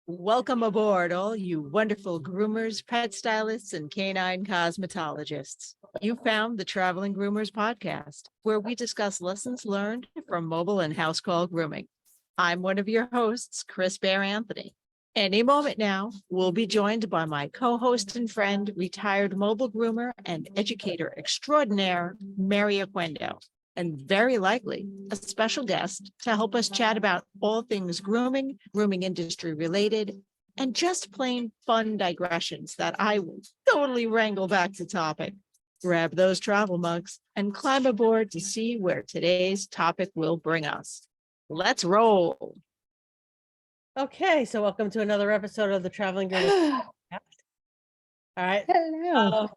Welcome aboard, all you wonderful groomers, pet stylists, and canine cosmetologists. You found the Traveling Groomers Podcast, where we discuss lessons learned from mobile and house call grooming. I'm one of your hosts, Chris Bear Anthony. Any moment now, we'll be joined by my co-host and friend, retired mobile groomer and educator extraordinaire, Mary Aquendo, and very likely a special guest to help us chat about all things grooming, grooming industry related, and just plain fun digressions that I will totally wrangle back to topic. Grab those travel mugs and climb aboard to see where today's topic will bring us. Let's roll. Okay, so welcome to another episode of the Traveling Groomers Podcast. All right. Hello.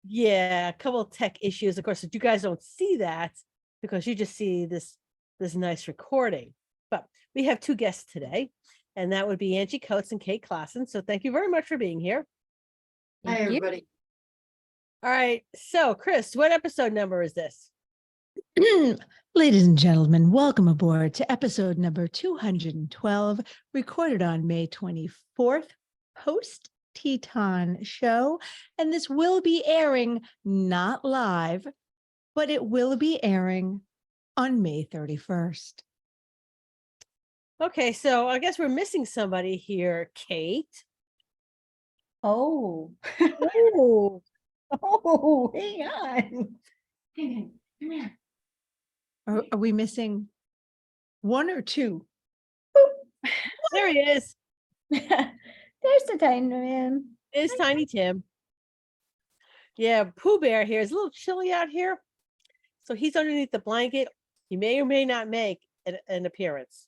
Yeah, a couple of tech issues. Of course, you guys don't see that because you just see this nice recording. But we have two guests today, and that would be Anjie Coates and Kate Klasen. So thank you very much for being here. Hi, everybody. All right. So, Chris, what episode number is this? Ladies and gentlemen, welcome aboard to episode number 212, recorded on May 24th, post-Teton show. And this will be airing not live, but it will be airing on May 31st. Okay, so I guess we're missing somebody here, Kate. Oh, Oh, oh, hang on. Hang on, come here. Are we missing one or two? there he is. There's the tiny man. It's Tiny Tim. Yeah, Pooh Bear here is a little chilly out here. So he's underneath the blanket. He may or may not make an appearance.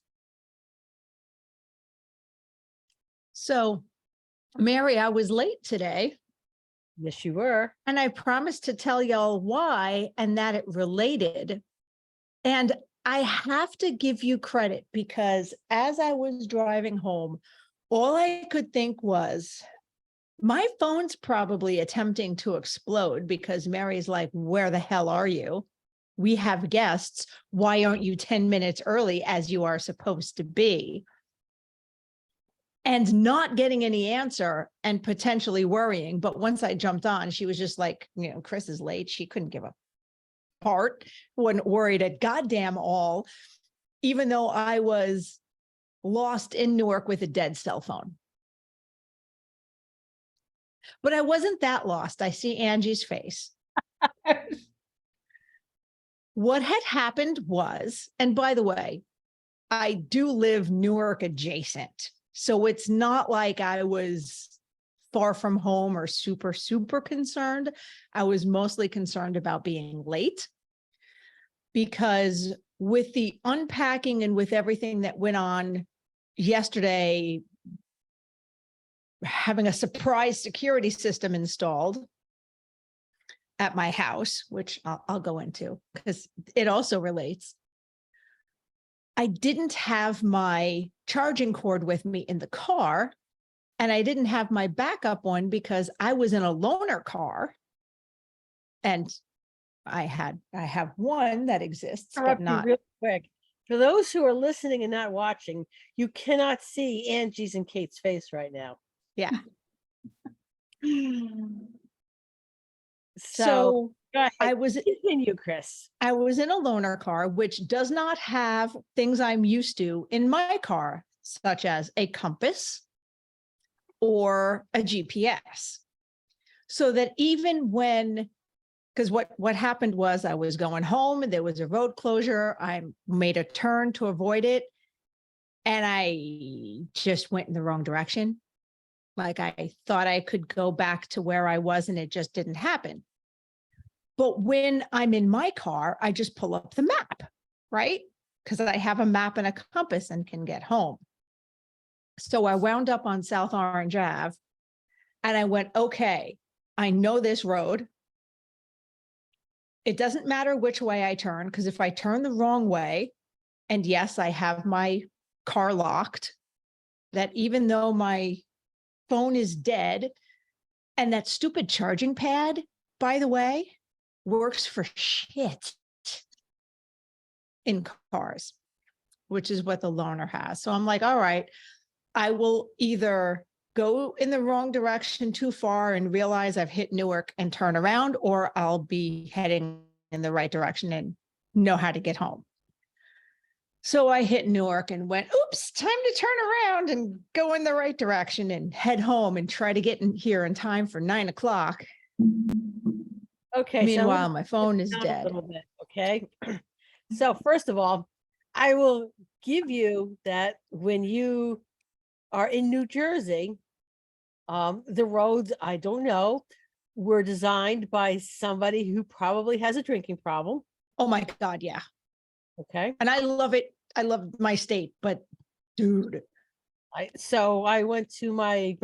So, Mary, I was late today, Yes, you were. and I promised to tell y'all why and that it related. And I have to give you credit because as I was driving home, all I could think was, my phone's probably attempting to explode because Mary's like, where the hell are you? We have guests. Why aren't you 10 minutes early as you are supposed to be? And not getting any answer and potentially worrying. But once I jumped on, she was just like, Chris is late. She couldn't give a part, wasn't worried at goddamn all, even though I was lost in Newark with a dead cell phone. But I wasn't that lost. I see Angie's face. What had happened was, and by the way, I do live Newark adjacent. So it's not like I was far from home or super, super concerned. I was mostly concerned about being late because with the unpacking and with everything that went on yesterday, having a surprise security system installed at my house, which I'll go into because it also relates. I didn't have my charging cord with me in the car, and I didn't have my backup one because I was in a loaner car, and I have one that exists, but not real quick. For those who are listening and not watching, you cannot see Angie's and Kate's face right now. Yeah. So go ahead. Continue, Chris. I was in a loaner car, which does not have things I'm used to in my car, such as a compass or a GPS. So that even when, because what happened was I was going home and there was a road closure. I made a turn to avoid it, and I just went in the wrong direction. Like I thought I could go back to where I was, and it just didn't happen. But when I'm in my car, I just pull up the map, right? Because I have a map and a compass and can get home. So I wound up on South Orange Ave, and I went, okay, I know this road. It doesn't matter which way I turn, because if I turn the wrong way, and yes, I have my car locked, that even though my phone is dead, and that stupid charging pad, by the way, works for shit in cars, which is what the loaner has. So I'm like, all right, I will either go in the wrong direction too far and realize I've hit Newark and turn around, or I'll be heading in the right direction and know how to get home. So I hit Newark and went, oops, time to turn around and go in the right direction and head home and try to get in here in time for 9 o'clock. Okay. Meanwhile, my phone is down a dead. little bit, okay. So first of all, I will give you that when you are in New Jersey, the roads, I don't know, were designed by somebody who probably has a drinking problem. Oh my God, yeah. Okay. And I love it. I love my state, but dude. So I went to my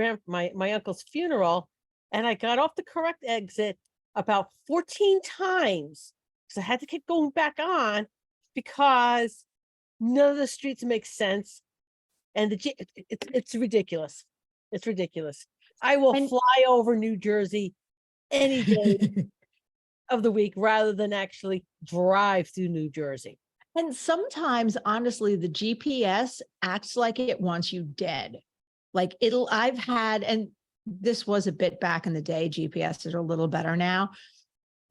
uncle's funeral, and I got off the correct exit about 14 times. So I had to keep going back on because none of the streets make sense. And it's ridiculous. It's ridiculous. I will fly over New Jersey any day of the week rather than actually drive through New Jersey. And sometimes, honestly, the GPS acts like it wants you dead. Like I've had, and this was a bit back in the day, GPS is a little better now.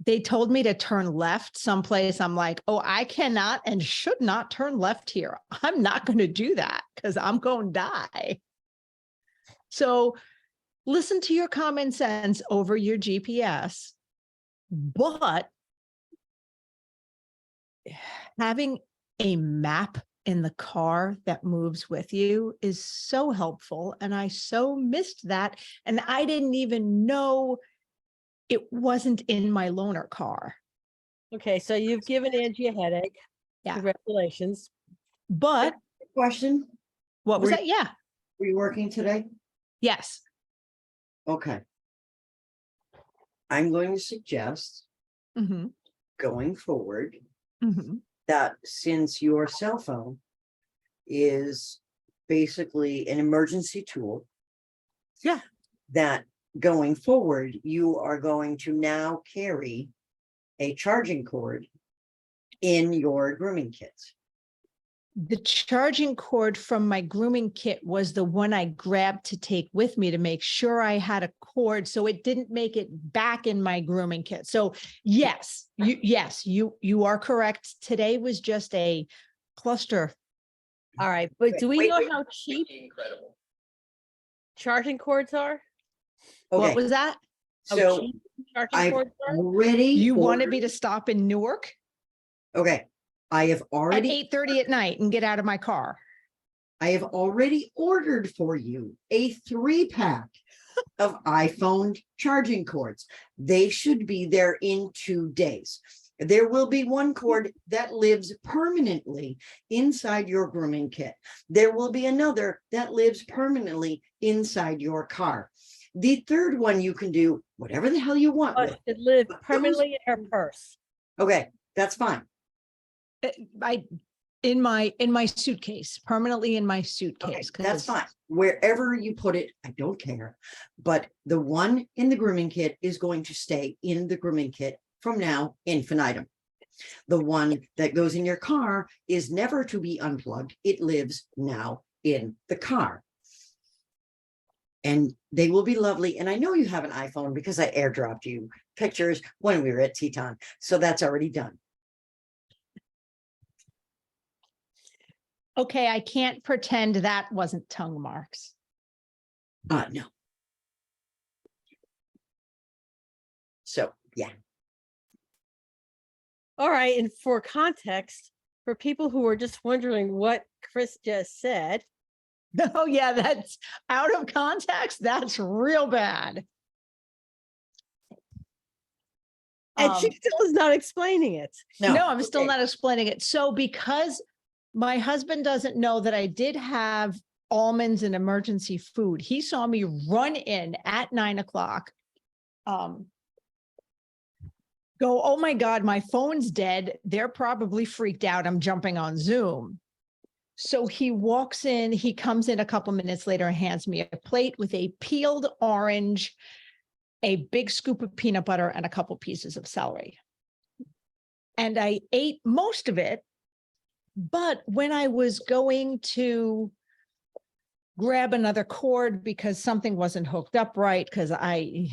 They told me to turn left someplace. I'm like, oh, I cannot and should not turn left here. I'm not going to do that because I'm going to die. So listen to your common sense over your GPS, but having a map in the car that moves with you is so helpful. And I so missed that. And I didn't even know it wasn't in my loaner car. Okay, so you've given Angie a headache. Yeah. Congratulations. But Question, what was Were- that? Yeah. were you working today? Yes. Okay. I'm going to suggest Mm-hmm. going forward Mm-hmm. that since your cell phone is basically an emergency tool. Yeah. That going forward, you are going to now carry a charging cord in your grooming kits. The charging cord from my grooming kit was the one I grabbed to take with me to make sure I had a cord so it didn't make it back in my grooming kit. So yes, you are correct. Today was just a cluster. All right, but do we Wait, know wait. how cheap charging cords are? What Okay, was that? How so cheap charging I've cords are? already. You wanted ordered- me to stop in Newark Okay, I have at already 8:30 at night and get out of my car. ordered for you a 3-pack of iPhone charging cords. They should be there in 2 days. There will be one cord that lives permanently inside your grooming kit. There will be another that lives permanently inside your car. The third one you can do whatever the hell you want with. But it live But those- permanently in her purse. Okay, that's fine. In my suitcase, permanently in my Okay, suitcase. that's 'cause fine. Wherever you put it, I don't care. But the one in the grooming kit is going to stay in the grooming kit from now infinitum. The one that goes in your car is never to be unplugged. It lives now in the car. And they will be lovely. And I know you have an iPhone because I airdropped you pictures when we were at Teton. So that's already done. Okay, I can't pretend that wasn't tongue marks. No. So, yeah. All right, and for context, for people who are just wondering what Chris just said, Oh yeah, that's out of context. That's real bad. and she still is not explaining it. No, I'm still okay. not explaining it. So because my husband doesn't know that I did have almonds and emergency food, he saw me run in at 9 o'clock. Go, oh my God, my phone's dead. They're probably freaked out. I'm jumping on Zoom. So he walks in, he comes in a couple minutes later and hands me a plate with a peeled orange, a big scoop of peanut butter, and a couple pieces of celery. And I ate most of it. But when I was going to grab another cord because something wasn't hooked up right, because I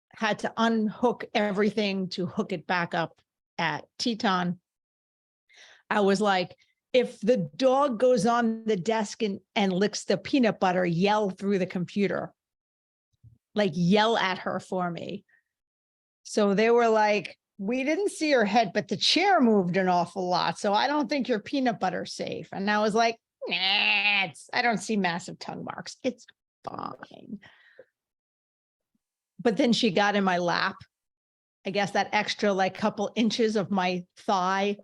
had to unhook everything to hook it back up at Teton. I was like, if the dog goes on the desk and licks the peanut butter, yell through the computer, like yell at her for me. So they were like, we didn't see her head, but the chair moved an awful lot. So I don't think your peanut butter's safe. And I was like, nah, I don't see massive tongue marks. It's fine. But then she got in my lap. I guess that extra like couple inches of my thigh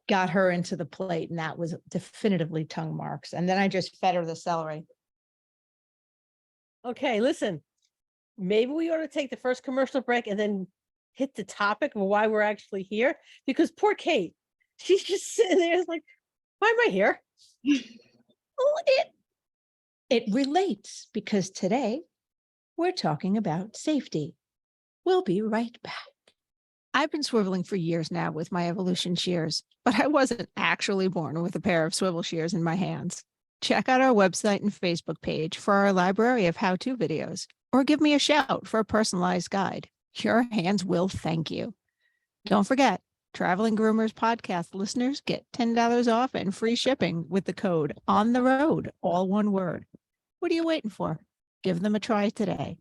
got her into the plate, and that was definitively tongue marks. And then I just fed her the celery. Okay, listen, maybe we ought to take the first commercial break and then hit the topic of why we're actually here. Because poor Kate, she's just sitting there, it's like, why am I here? Oh, it relates because today we're talking about safety. We'll be right back. I've been swiveling for years now with my evolution shears, but I wasn't actually born with a pair of swivel shears in my hands. Check out our website and Facebook page for our library of how-to videos, or give me a shout for a personalized guide. Your hands will thank you. Don't forget, Traveling Groomers Podcast listeners get $10 off and free shipping with the code On The Road, all one word. What are you waiting for? Give them a try today.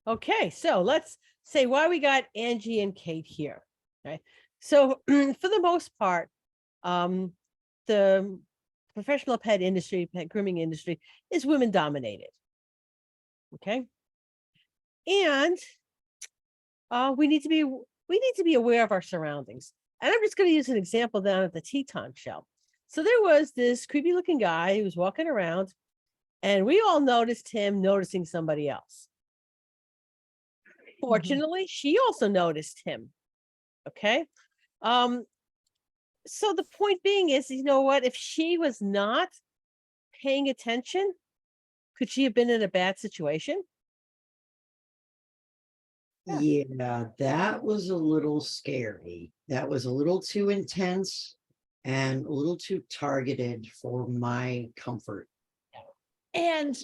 Okay, so let's say why we got Anjie and Kate here. Okay, so for the most part, the professional pet industry, pet grooming industry, is women dominated. Okay, and we need to be aware of our surroundings. And I'm just going to use an example down at the Teton show. So there was this creepy looking guy who was walking around, and we all noticed him noticing somebody else. Fortunately, she also noticed him. Okay. So the point being is, you know what, if she was not paying attention, could she have been in a bad situation? Yeah, that was a little scary. That was a little too intense and a little too targeted for my comfort. And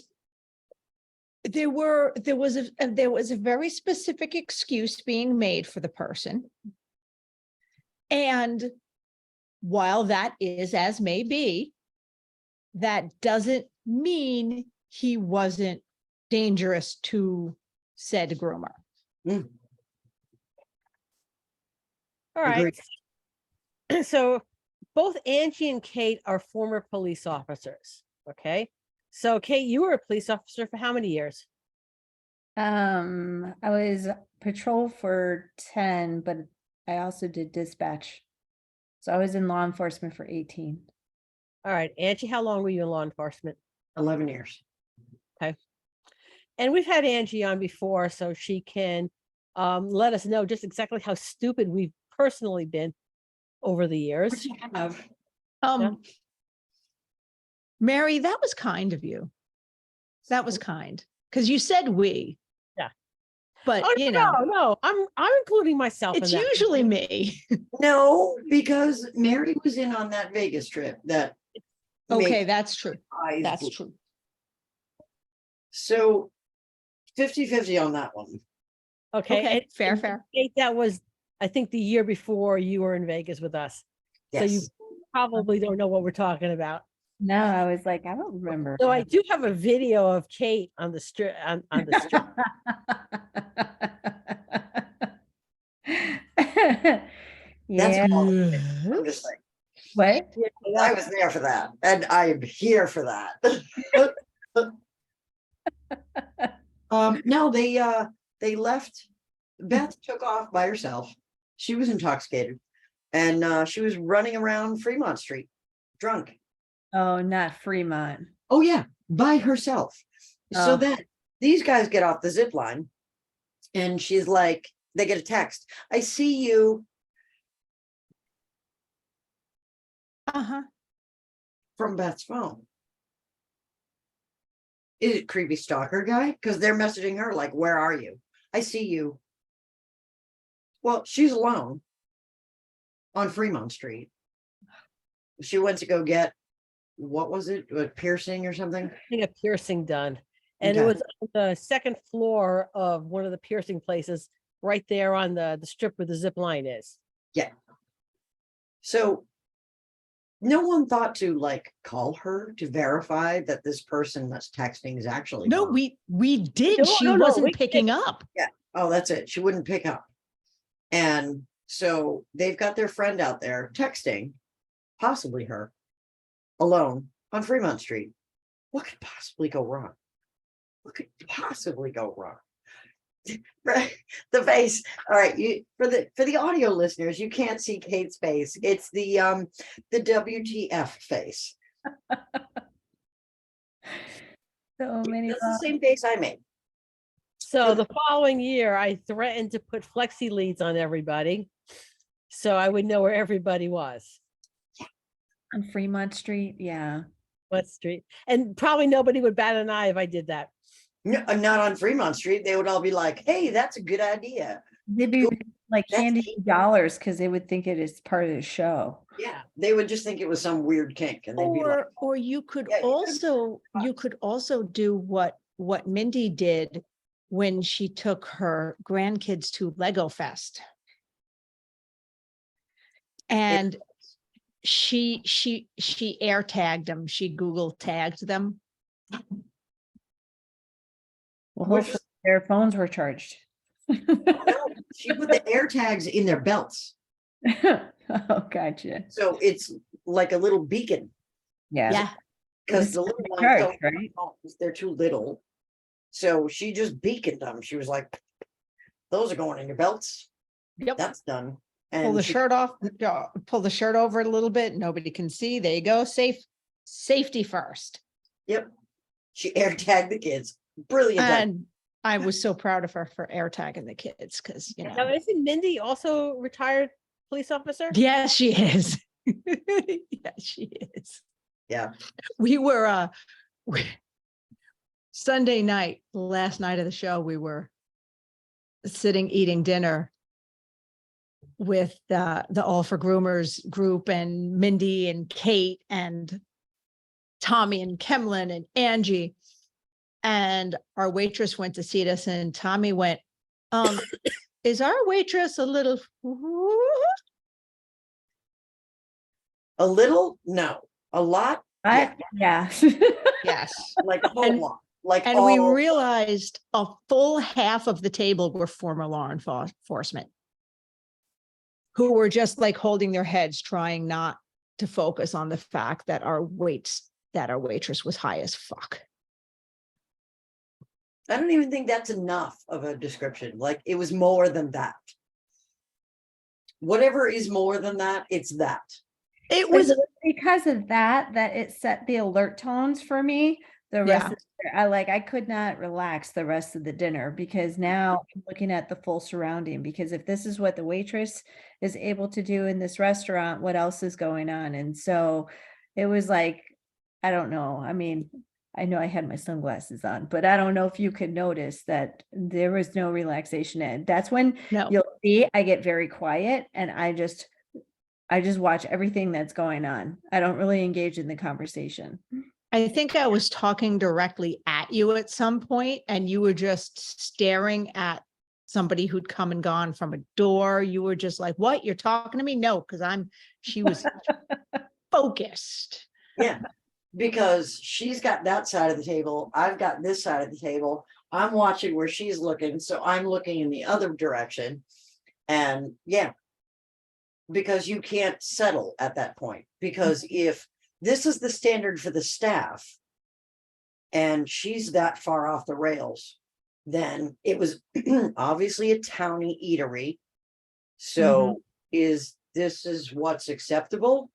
there was a very specific excuse being made for the person. And while that is as may be, that doesn't mean he wasn't dangerous to said groomer. Mm. All right. Agreed. So both Anjie and Kate are former police officers. Okay. So Kate, you were a police officer for how many years? I was patrol for 10, but I also did dispatch. So I was in law enforcement for 18. All right. Anjie, how long were you in law enforcement? 11 years. And we've had Anjie on before, so she can let us know just exactly how stupid we've personally been over the years. Which you have. Mary, that was kind of you. That was kind. Because you said we. Yeah. But Oh, you know, no, I'm including myself. it's in that. usually me. No, because Mary was in on that Vegas trip that Okay, made that's true. eyes That's blue. true. So 50-50 on that one. Okay. Okay, fair. Kate, that was, I think, the year before you were in Vegas with us. Yes. So you probably don't know what we're talking about. No, I was like, I don't remember. So I do have a video of Kate on the strip. On the strip. That's Yeah. all. I'm just like, What? I was there for that, and I am here for that. No, they left. Beth took off by herself. She was intoxicated, and she was running around Fremont Street, drunk. Oh, not Fremont. Oh yeah, by herself. So Oh. then these guys get off the zip line, and she's like, they get a text. I see you Uh-huh. from Beth's phone. Is it creepy stalker guy? Because they're messaging her like, where are you? I see you. Well, she's alone on Fremont Street. she went to go get, what was it? A piercing or something? Getting a piercing done. And it Okay. was on the second floor of one of the piercing places, right there on the strip where the zip line is. So no one thought to like call her to verify that this person that's texting is actually No, her. we did. No, She no, we wasn't did. picking up. Oh, that's it. She wouldn't pick up. And so they've got their friend out there texting, possibly her, alone on Fremont Street. What could possibly go wrong? What could possibly go wrong? Right, the face. All right, you for the audio listeners, you can't see Kate's face. It's the WTF face. So many. That's the same face I made. So the following year, I threatened to put flexi leads on everybody, so I would know where everybody was. On Fremont Street, yeah. What street? And probably nobody would bat an eye if I did that. No, not on Fremont Street. They would all be like, "Hey, that's a good idea." They'd be like That's handing me. you dollars because they would think it is part of the show. Yeah, they would just think it was some weird kink, and they'd be like, Or you could Yeah, you could- also do what Mindy did when she took her grandkids to Lego Fest. And she air tagged them. She Google tagged them. Well, Which hopefully their phones were charged. No, she put the air tags in their belts, Oh, gotcha. so it's like a little beacon. Yeah. Yeah. Because It's the little ones charged, don't have right? phones, they're too little. So she just beaconed them. She was like, "Those are going in your belts." Yep. That's done. Pull the she- shirt off, pull the shirt over a little bit. Nobody can see. There you go. Safety first. Yep. She air tagged the kids. Brilliant. And I was so proud of her for air tagging the kids because, you Now, know, isn't Mindy also retired police officer? yes, she is. Yes, she is. Yeah. We were Sunday night, last night of the show, we were sitting eating dinner with the All for Groomers group and Mindy and Kate and Tommy and Kemlin and Angie. And our waitress went to seat us and Tommy went, is our waitress a little, A little? No. A lot? Yeah. yes. Like a whole And- lot. Like And we all- realized a full half of the table were former law enforcement who were just like holding their heads, trying not to focus on the fact that our waitress was high as fuck. I don't even think that's enough of a description. Like it was more than that. Whatever is more than that, it's that. It Was was, because of that it set the alert tones for me. The rest Yeah. of I could not relax the rest of the dinner because now I'm looking at the full surrounding, because if this is what the waitress is able to do in this restaurant, what else is going on? And so it was like, I don't know. I mean, I know I had my sunglasses on, but I don't know if you could notice that there was no relaxation. And that's when no, you'll see I get very quiet and I just watch everything that's going on. I don't really engage in the conversation. I think I was talking directly at you at some point and you were just staring at somebody who'd come and gone from a door. You were just like, what? You're talking to me? No, because she was focused. Yeah. Because she's got that side of the table. I've got this side of the table. I'm watching where she's looking. So I'm looking in the other direction. And yeah, because you can't settle at that point. Because if this is the standard for the staff and she's that far off the rails, then it was obviously a townie eatery. So this is what's acceptable?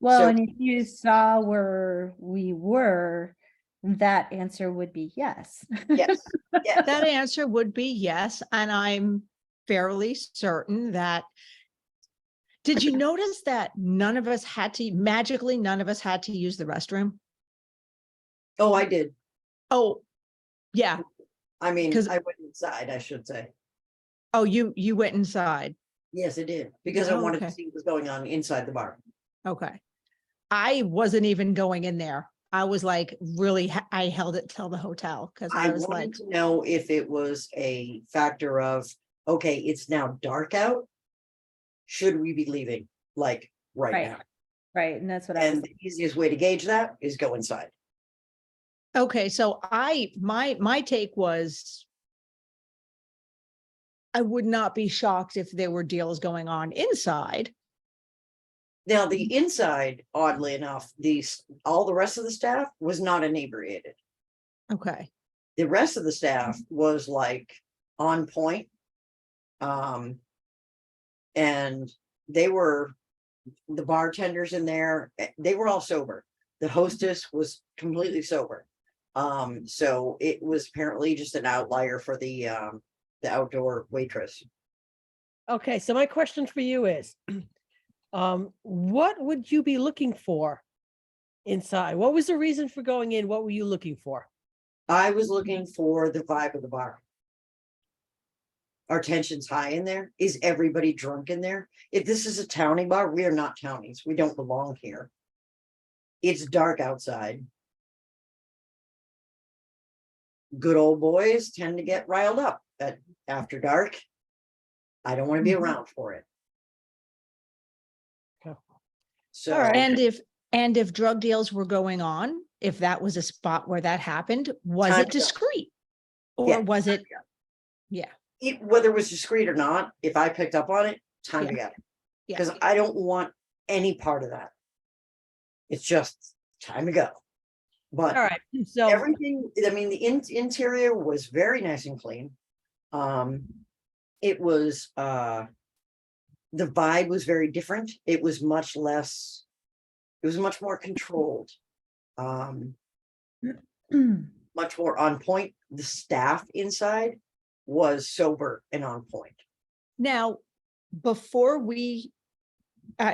Well, So- and if you saw where we were, that answer would be yes. Yes. Yes. That answer would be yes. And I'm fairly certain that. Did you notice that none of us had to use the restroom? Oh, I did. Oh, yeah. I mean, 'Cause- I went inside, I should say. Oh, you went inside. Yes, I did, because I Oh, wanted okay. to see what was going on inside the bar. Okay. I wasn't even going in there. I was like, really, I held it till the hotel because I I was like, wanted to know if it was a factor of, okay, it's now dark out. Should we be leaving like right Right. now? Right. And that's what I was, And the easiest way to gauge that is go inside. okay, so my take was I would not be shocked if there were deals going on inside. Now, the inside, oddly enough, all the rest of the staff was not inebriated. Okay. The rest of the staff was like on point. And the bartenders in there, they were all sober. The hostess was completely sober. So it was apparently just an outlier for the outdoor waitress. Okay, so my question for you is, what would you be looking for inside? What was the reason for going in? What were you looking for? I was looking for the vibe of the bar. Our tension's high in there. Is everybody drunk in there? If this is a townie bar, we are not townies. We don't belong here. It's dark outside. Good old boys tend to get riled up after dark. I don't want to be around for it. Okay. So, All right. And if drug deals were going on, if that was a spot where that happened, was Time it to go. discreet? Or Yeah. was it? Yeah. whether it was discreet or not, if I picked up on it, time to go. Yeah. Because I don't want any part of that. It's just time to go. But All right, so everything, I mean, the interior was very nice and clean. It was the vibe was very different. It was much less, it was much more controlled. Much more on point. The staff inside was sober and on point. Now, before we,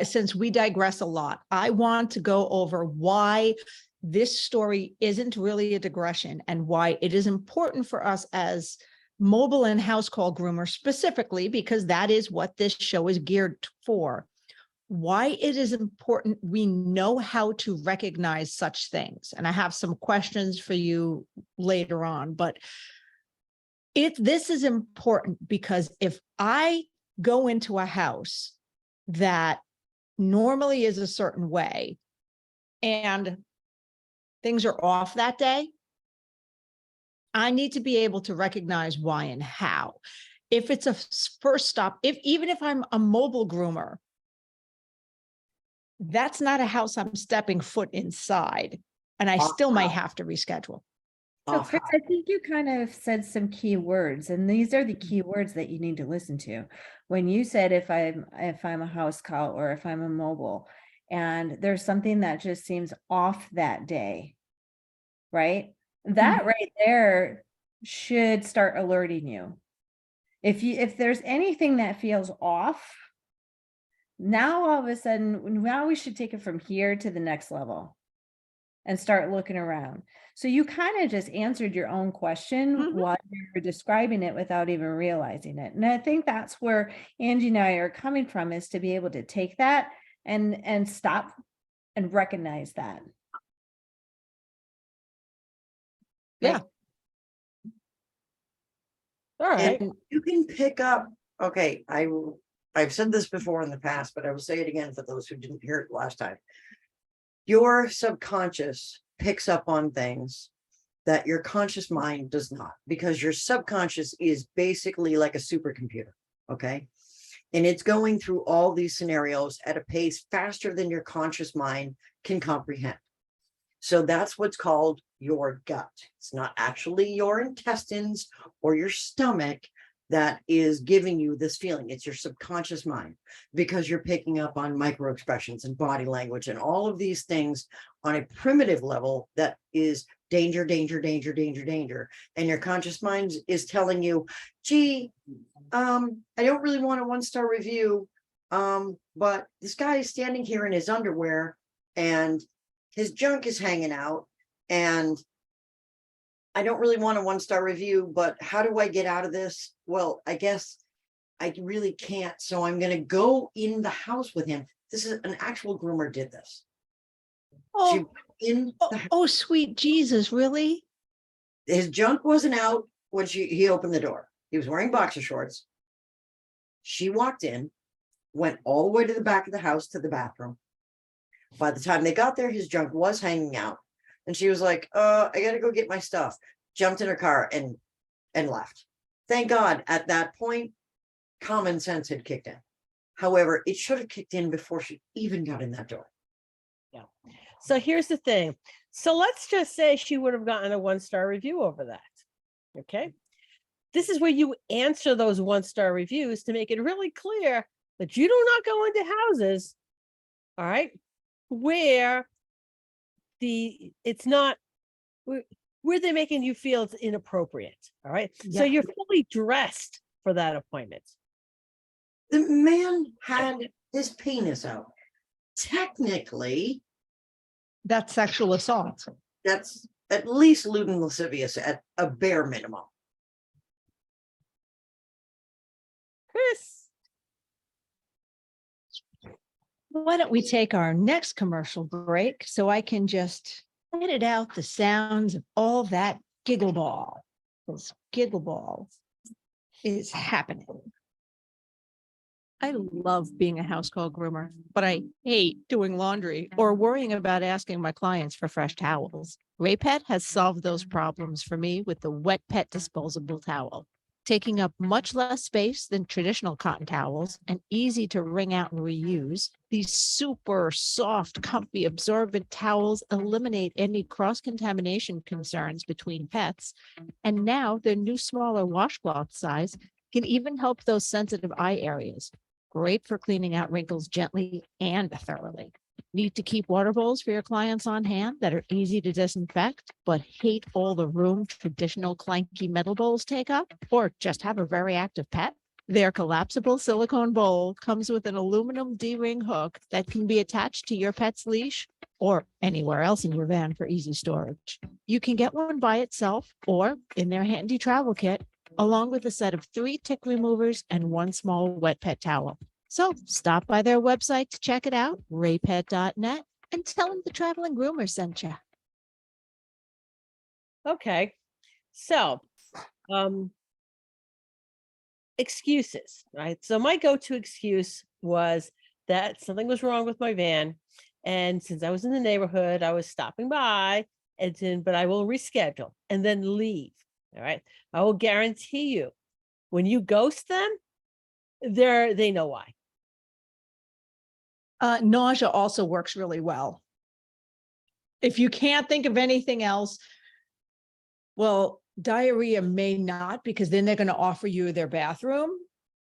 since we digress a lot, I want to go over why this story isn't really a digression and why it is important for us as mobile and house call groomers specifically, because that is what this show is geared for. Why it is important we know how to recognize such things. And I have some questions for you later on, but this is important because if I go into a house that normally is a certain way and things are off that day, I need to be able to recognize why and how. If it's a first stop, even if I'm a mobile groomer, that's not a house I'm stepping foot inside, and I still might have to reschedule. so Chris, I think you kind of said some key words, and these are the key words that you need to listen to. When you said if I'm a house call or if I'm a mobile, and there's something that just seems off that day, right? That right there should start alerting you. If there's anything that feels off, now all of a sudden, now we should take it from here to the next level and start looking around. So you kind of just answered your own question while you were describing it without even realizing it. And I think that's where Angie and I are coming from, is to be able to take that and stop and recognize that. Yeah. all right. And you can pick up, okay, I've said this before in the past, but I will say it again for those who didn't hear it last time. Your subconscious picks up on things that your conscious mind does not, because your subconscious is basically like a supercomputer, okay? And it's going through all these scenarios at a pace faster than your conscious mind can comprehend. So that's what's called your gut. It's not actually your intestines or your stomach that is giving you this feeling. It's your subconscious mind, because you're picking up on micro expressions and body language and all of these things on a primitive level that is danger, danger, danger, danger, danger. And your conscious mind is telling you, gee, I don't really want a 1-star review, but this guy is standing here in his underwear and his junk is hanging out, and I don't really want a 1-star review, but how do I get out of this? Well, I guess I really can't. So I'm going to go in the house with him. This is an actual groomer did this. She Oh, in oh, sweet Jesus, really? his junk wasn't out when he opened the door. He was wearing boxer shorts. She walked in, went all the way to the back of the house to the bathroom. By the time they got there, his junk was hanging out. And she was like, I gotta go get my stuff. Jumped in her car and left. Thank God at that point, common sense had kicked in. However, it should have kicked in before she even got in that door. So here's the thing. So let's just say she would have gotten a 1-star review over that. Okay. This is where you answer those 1-star reviews to make it really clear that you do not go into houses, all right, where it's not where they're making you feel it's inappropriate. All right. So Yeah. you're fully dressed for that appointment. The man had his penis out. Technically, That's sexual assault. that's at least lewd and lascivious at a bare minimum. Chris. Why don't we take our next commercial break so I can just edit out the sounds of all that giggle ball. This giggle ball is happening. I love being a house call groomer, but I hate doing laundry or worrying about asking my clients for fresh towels. Raypet has solved those problems for me with the Wet Pet disposable towel, taking up much less space than traditional cotton towels and easy to wring out and reuse. These super soft, comfy, absorbent towels eliminate any cross-contamination concerns between pets. And now their new smaller washcloth size can even help those sensitive eye areas. Great for cleaning out wrinkles gently and thoroughly. Need to keep water bowls for your clients on hand that are easy to disinfect, but hate all the room traditional clanky metal bowls take up? Or just have a very active pet? Their collapsible silicone bowl comes with an aluminum D-ring hook that can be attached to your pet's leash or anywhere else in your van for easy storage. You can get one by itself or in their handy travel kit, along with a set of 3 tick removers and 1 small wet pet towel. So stop by their website to check it out, raypet.net, and tell them the Traveling Groomer sent you. Okay. So, excuses, right? So my go-to excuse was that something was wrong with my van. And since I was in the neighborhood, I was stopping by but I will reschedule and then leave. All right. I will guarantee you when you ghost them, they know why. Nausea also works really well. If you can't think of anything else, well, diarrhea may not, because then they're going to offer you their bathroom,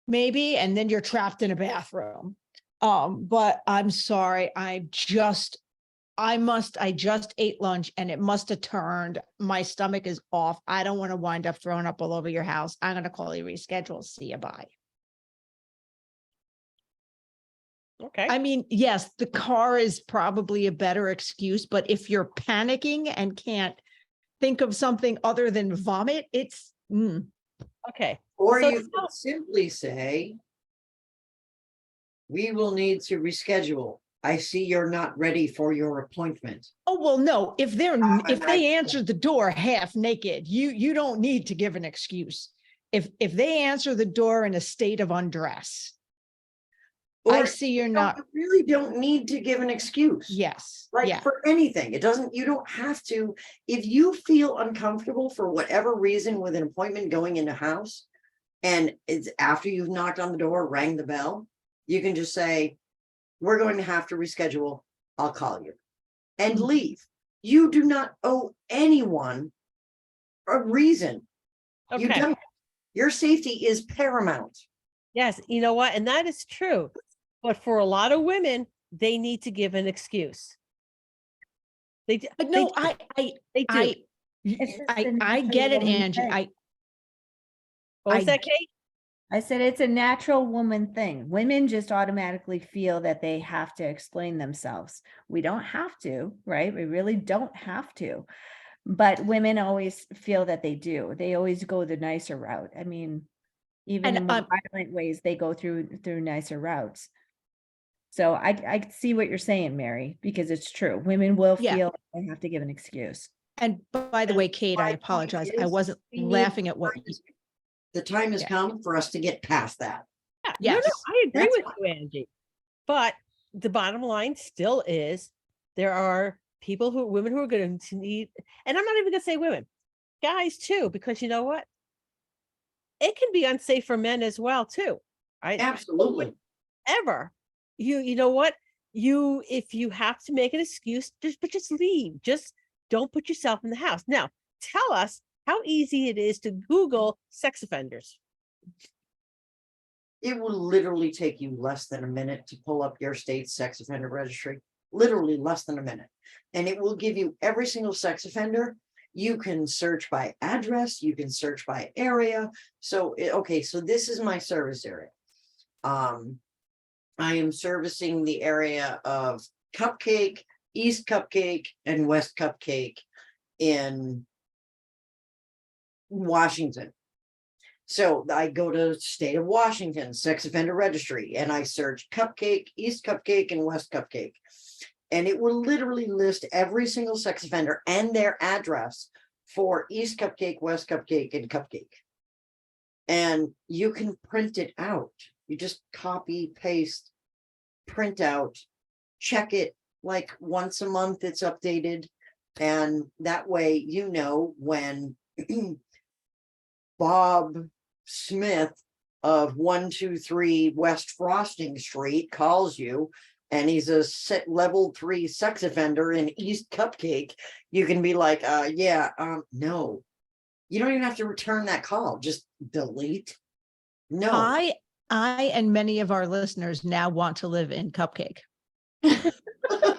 maybe, and then you're trapped in a bathroom. But I'm sorry, I just ate lunch and it must have turned. My stomach is off. I don't want to wind up throwing up all over your house. I'm going to call you, reschedule. See you, bye. Okay. I mean, yes, the car is probably a better excuse, but if you're panicking and can't think of something other than vomit, it's Okay. Or So- you could simply say, we will need to reschedule. I see you're not ready for your appointment. Oh, well, no, if they right. answer the door half naked, you don't need to give an excuse. If they answer the door in a state of undress, I Or see you're you not. really don't need to give an excuse. Yes. Like Yeah. for anything. You don't have to. If you feel uncomfortable for whatever reason with an appointment going in a house, and it's after you've knocked on the door, rang the bell, you can just say, we're going to have to reschedule. I'll call you and Mhm. leave. You do not owe anyone a reason. You Okay. don't. Your safety is paramount. Yes. You know what? And that is true. But for a lot of women, they need to give an excuse. They do. But no, They do. It's just the I get it, natural woman Angie. thing. What was I- that, Kate? I said it's a natural woman thing. Women just automatically feel that they have to explain themselves. We don't have to, right? We really don't have to. But women always feel that they do. They always go the nicer route. I mean, even And in more violent ways, they go through nicer routes. So I see what you're saying, Mary, because it's true. Women will Yeah. feel they have to give an excuse. And by the way, Kate, I My point apologize. I is, wasn't we need- laughing at what you. The time has Yeah. come for us to get past that. No, Yes. I agree That's with you, Angie. But the bottom line still is there are women who are going to need, and I'm not even going to say women, guys too, because you know what? It can be unsafe for men as well too. Right? Absolutely. Ever. You know what? If you have to make an excuse, just leave. Just don't put yourself in the house. Now, tell us how easy it is to Google sex offenders. It will literally take you less than a minute to pull up your state's sex offender registry, literally less than a minute. And it will give you every single sex offender. You can search by address, you can search by area. So, okay, so this is my service area. I am servicing the area of Cupcake, East Cupcake, and West Cupcake in Washington. So I go to state of Washington sex offender registry and I search Cupcake, East Cupcake, and West Cupcake. And it will literally list every single sex offender and their address for East Cupcake, West Cupcake, and Cupcake. And you can print it out. You just copy, paste, print out, check it like once a month, it's updated. And that way, you know, when Bob Smith of 123 West Frosting Street calls you and he's a level 3 sex offender in East Cupcake, you can be like, no, you don't even have to return that call. Just delete. No. I and many of our listeners now want to live in Cupcake.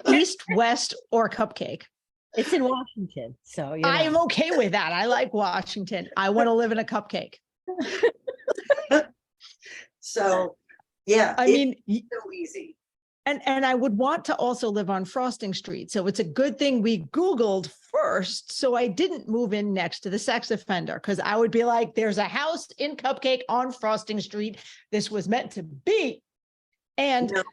East, West, or Cupcake. It's in Washington, so I am okay with that. I like Washington. I want to live in a cupcake. So, yeah, I mean, it's so easy. and I would want to also live on Frosting Street. So it's a good thing we Googled first. So I didn't move in next to the sex offender because I would be like, there's a house in Cupcake on Frosting Street. This was meant to be. And No.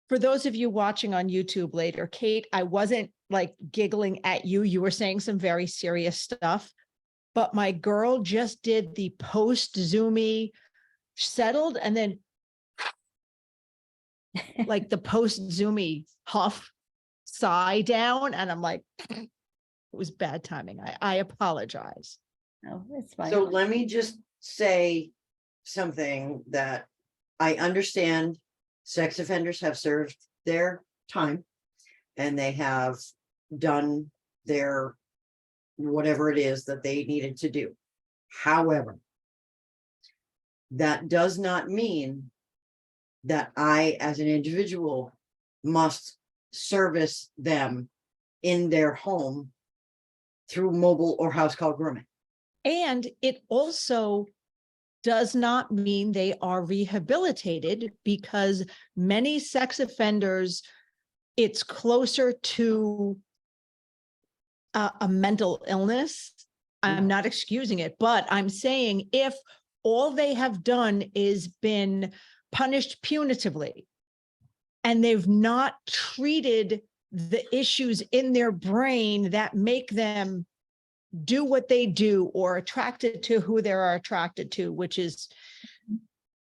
For those of you watching on YouTube later, Kate, I wasn't like giggling at you. You were saying some very serious stuff, but my girl just did the post Zoomy settled and then like the post Zoomy huff sigh down. And I'm like, it was bad timing. I apologize. No, it's fine. So let me just say something that I understand. Sex offenders have served their time and they have done their whatever it is that they needed to do. However, that does not mean that I, as an individual, must service them in their home through mobile or house call grooming. And it also does not mean they are rehabilitated because many sex offenders, it's closer to a mental illness. I'm not excusing it, but I'm saying if all they have done is been punished punitively and they've not treated the issues in their brain that make them do what they do or attracted to who they are attracted to, which is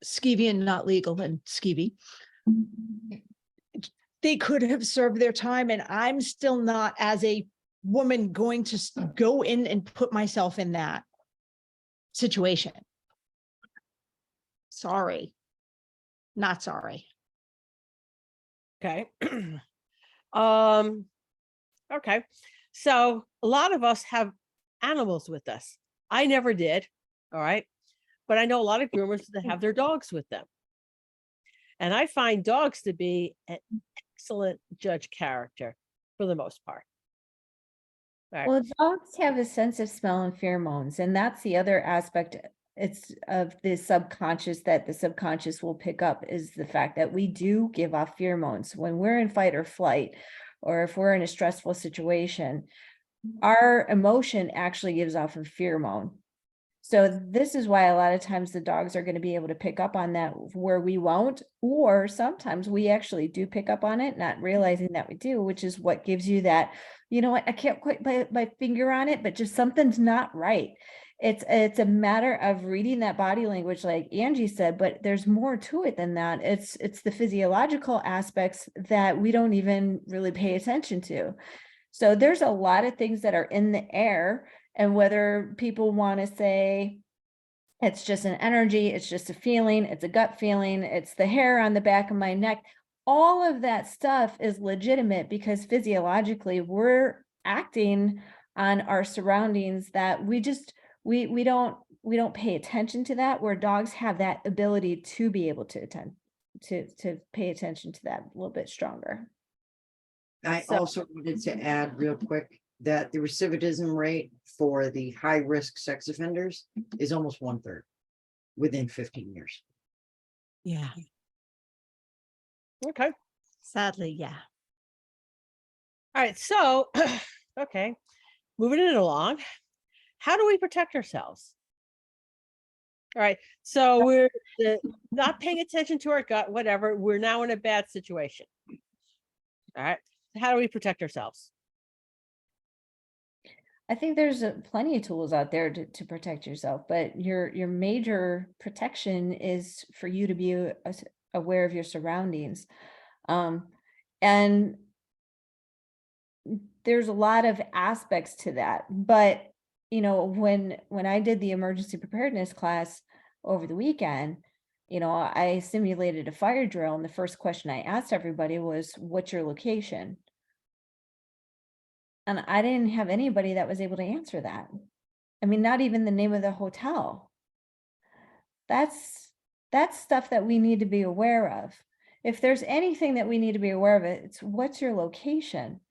skeevy and not legal and skeevy. They could have served their time. And I'm still not, as a woman, going to go in and put myself in that situation. Sorry. Not sorry. Okay. Okay. So a lot of us have animals with us. I never did. All right. But I know a lot of groomers that have their dogs with them. And I find dogs to be an excellent judge character for the most part. Right. Well, dogs have a sense of smell and pheromones, and that's the other aspect. It's of the subconscious that the subconscious will pick up is the fact that we do give off pheromones when we're in fight or flight, or if we're in a stressful situation. Our emotion actually gives off a pheromone. So this is why a lot of times the dogs are going to be able to pick up on that where we won't, or sometimes we actually do pick up on it, not realizing that we do, which is what gives you that, you know what, I can't quite put my finger on it, but just something's not right. It's a matter of reading that body language, like Angie said, but there's more to it than that. It's the physiological aspects that we don't even really pay attention to. So there's a lot of things that are in the air, and whether people want to say it's just an energy, it's just a feeling, it's a gut feeling, it's the hair on the back of my neck, all of that stuff is legitimate because physiologically we're acting on our surroundings that we just we don't pay attention to that, where dogs have that ability to be able to pay attention to that a little bit stronger. I So- also wanted to add real quick that the recidivism rate for the high risk sex offenders is almost 1/3 within 15 years. Yeah, Okay. sadly, yeah. All right. So, okay. Moving it along. How do we protect ourselves? All right. So we're not paying attention to our gut, whatever. We're now in a bad situation. All right. How do we protect ourselves? I think there's plenty of tools out there to protect yourself, but your major protection is for you to be aware of your surroundings. And there's a lot of aspects to that, but you know, when I did the emergency preparedness class over the weekend, you know, I simulated a fire drill, and the first question I asked everybody was, what's your location? And I didn't have anybody that was able to answer that. I mean, not even the name of the hotel. That's stuff that we need to be aware of. If there's anything that we need to be aware of, it's what's your location?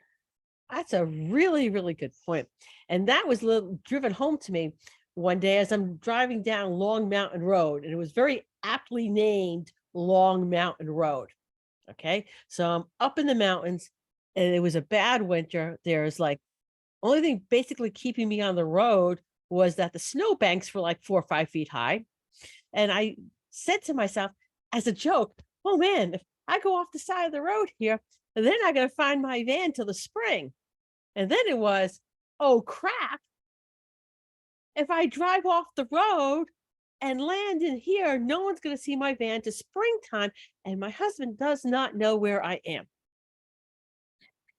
That's a really, really good point. And that was driven home to me one day as I'm driving down Long Mountain Road, and it was very aptly named Long Mountain Road. Okay. So I'm up in the mountains, and it was a bad winter. There's like only thing basically keeping me on the road was that the snowbanks were like 4 or 5 feet high. And I said to myself as a joke, oh man, if I go off the side of the road here, they're not going to find my van till the spring. And then it was, oh crap. If I drive off the road and land in here, no one's going to see my van to springtime. And my husband does not know where I am.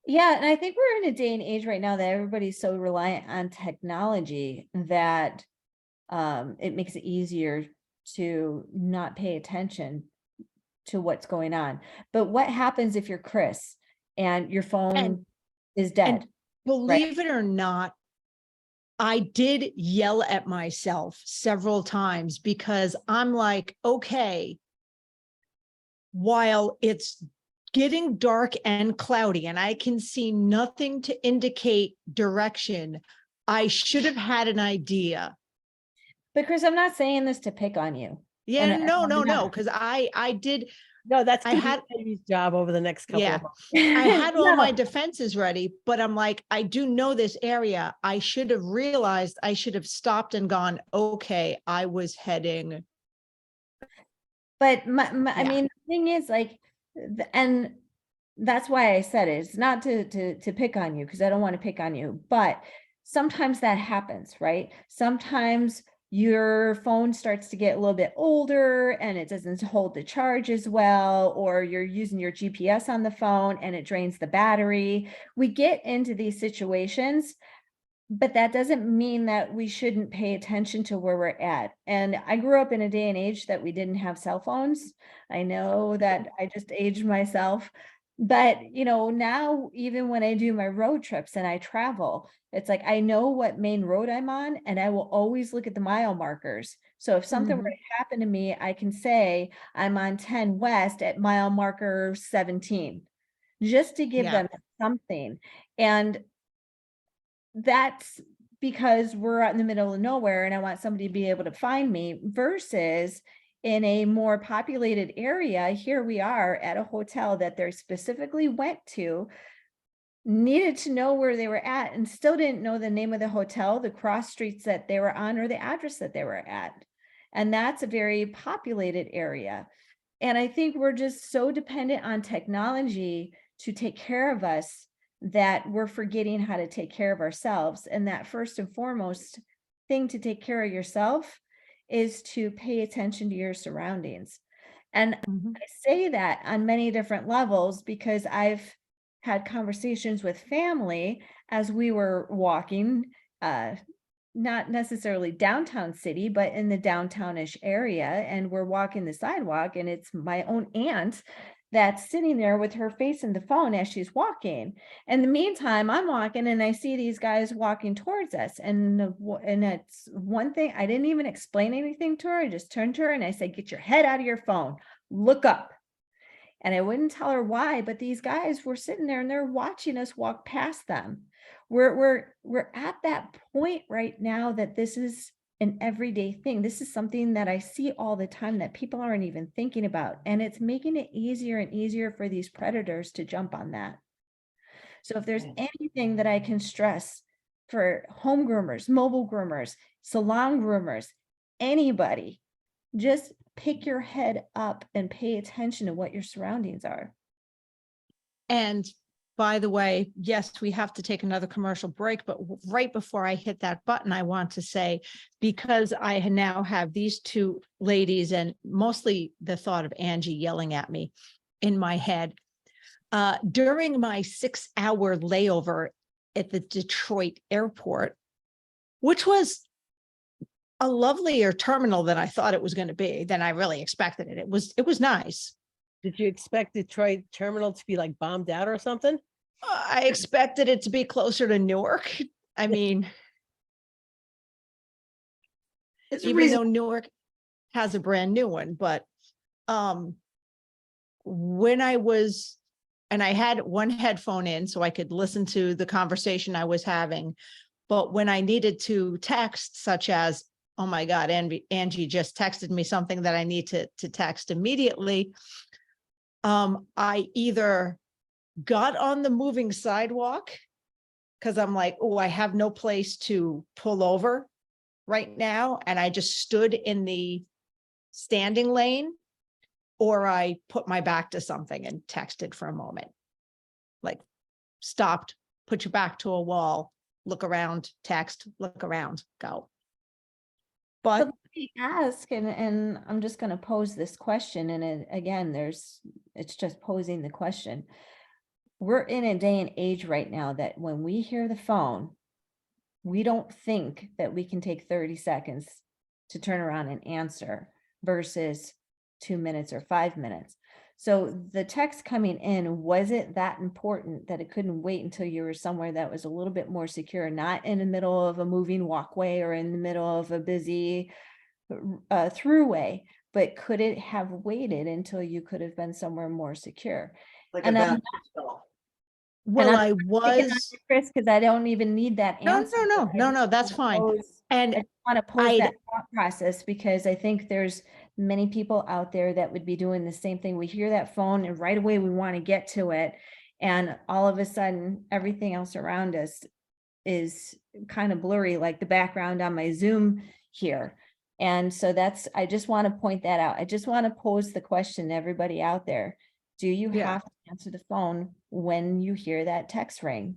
Yeah, and I think we're in a day and age right now that everybody's so reliant on technology that it makes it easier to not pay attention to what's going on. But what happens if you're Chris and your phone is dead? Believe it or not, I did yell at myself several times because I'm like, okay, while it's getting dark and cloudy and I can see nothing to indicate direction, I should have had an idea. But Chris, I'm not saying this to pick on you. Yeah, And no, because I did. No, that's I had Amy's job over the next couple Yeah. of months. I had all my No. defenses ready, but I'm like, I do know this area. I should have realized, I should have stopped and gone, okay, I was heading. But I Yeah. mean, the thing is, like, and that's why I said it. It's not to pick on you, because I don't want to pick on you, but sometimes that happens, right? Sometimes your phone starts to get a little bit older and it doesn't hold the charge as well, or you're using your GPS on the phone and it drains the battery. We get into these situations, but that doesn't mean that we shouldn't pay attention to where we're at. And I grew up in a day and age that we didn't have cell phones. I know that I just aged myself, but you know, now even when I do my road trips and I travel, it's like I know what main road I'm on, and I will always look at the mile markers. So if something were to happen to me, I can say I'm on 10 West at mile marker 17, just to give Yeah. them something. And that's because we're out in the middle of nowhere and I want somebody to be able to find me, versus in a more populated area. Here we are at a hotel that they specifically went to needed to know where they were at and still didn't know the name of the hotel, the cross streets that they were on, or the address that they were at. And that's a very populated area. And I think we're just so dependent on technology to take care of us that we're forgetting how to take care of ourselves. And that first and foremost thing to take care of yourself is to pay attention to your surroundings. And Mhm. I say that on many different levels because I've had conversations with family as we were walking, not necessarily downtown city, but in the downtownish area. And we're walking the sidewalk, and it's my own aunt that's sitting there with her face in the phone as she's walking. In the meantime, I'm walking and I see these guys walking towards us. And it's one thing, I didn't even explain anything to her. I just turned to her and I said, get your head out of your phone, look up. And I wouldn't tell her why, but these guys were sitting there and they're watching us walk past them. We're at that point right now that this is an everyday thing. This is something that I see all the time that people aren't even thinking about. And it's making it easier and easier for these predators to jump on that. So if there's anything that I can stress for home groomers, mobile groomers, salon groomers, anybody, just pick your head up and pay attention to what your surroundings are. And by the way, yes, we have to take another commercial break, but right before I hit that button, I want to say, because I now have these two ladies and mostly the thought of Angie yelling at me in my head, during my 6-hour layover at the Detroit airport, which was a lovelier terminal than I thought it was going to be, than I really expected it. It was nice. Did you expect Detroit terminal to be like bombed out or something? I expected it to be closer to Newark. I mean, It's even though Newark has a brand new one, but when I was, and I had one headphone in so I could listen to the conversation I was having, but when I needed to text, such as, oh my God, Angie just texted me something that I need to text immediately, I either got on the moving sidewalk because I'm like, oh, I have no place to pull over right now. And I just stood in the standing lane, or I put my back to something and texted for a moment. Like, stopped, put your back to a wall, look around, text, look around, go. But Let me ask, and I'm just going to pose this question. And again, it's just posing the question. We're in a day and age right now that when we hear the phone, we don't think that we can take 30 seconds to turn around and answer versus 2 minutes or 5 minutes. So the text coming in, was it that important that it couldn't wait until you were somewhere that was a little bit more secure, not in the middle of a moving walkway or in the middle of a busy throughway, but could it have waited until you could have been somewhere more secure? like And about well, I'm I was, Chris, because I don't even need that no, answer. no, that's fine. I And just want to pose I'd- that thought process because I think there's many people out there that would be doing the same thing. We hear that phone and right away we want to get to it. And all of a sudden, everything else around us is kind of blurry, like the background on my Zoom here. And so I just want to point that out. I just want to pose the question to everybody out there. Do you Yeah. have to answer the phone when you hear that text ring?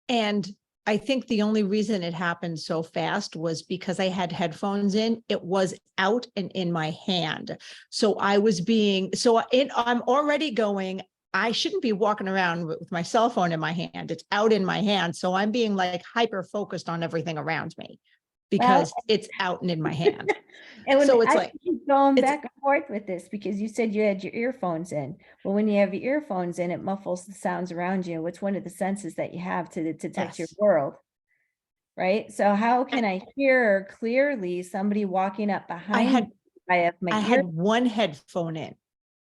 And I think the only reason it happened so fast was because I had headphones in. It was out and in my hand. So I was I'm already going, I shouldn't be walking around with my cell phone in my hand. It's out in my hand. So I'm being like hyper focused on everything around me because it's out and in my hand. And So it's I like, keep going it's- back and forth with this because you said you had your earphones in. Well, when you have your earphones in, it muffles the sounds around you. It's one of the senses that you have to detect your Yes. world. Right. So how can I hear clearly somebody walking up behind had- me? I have my I ear. had one headphone in.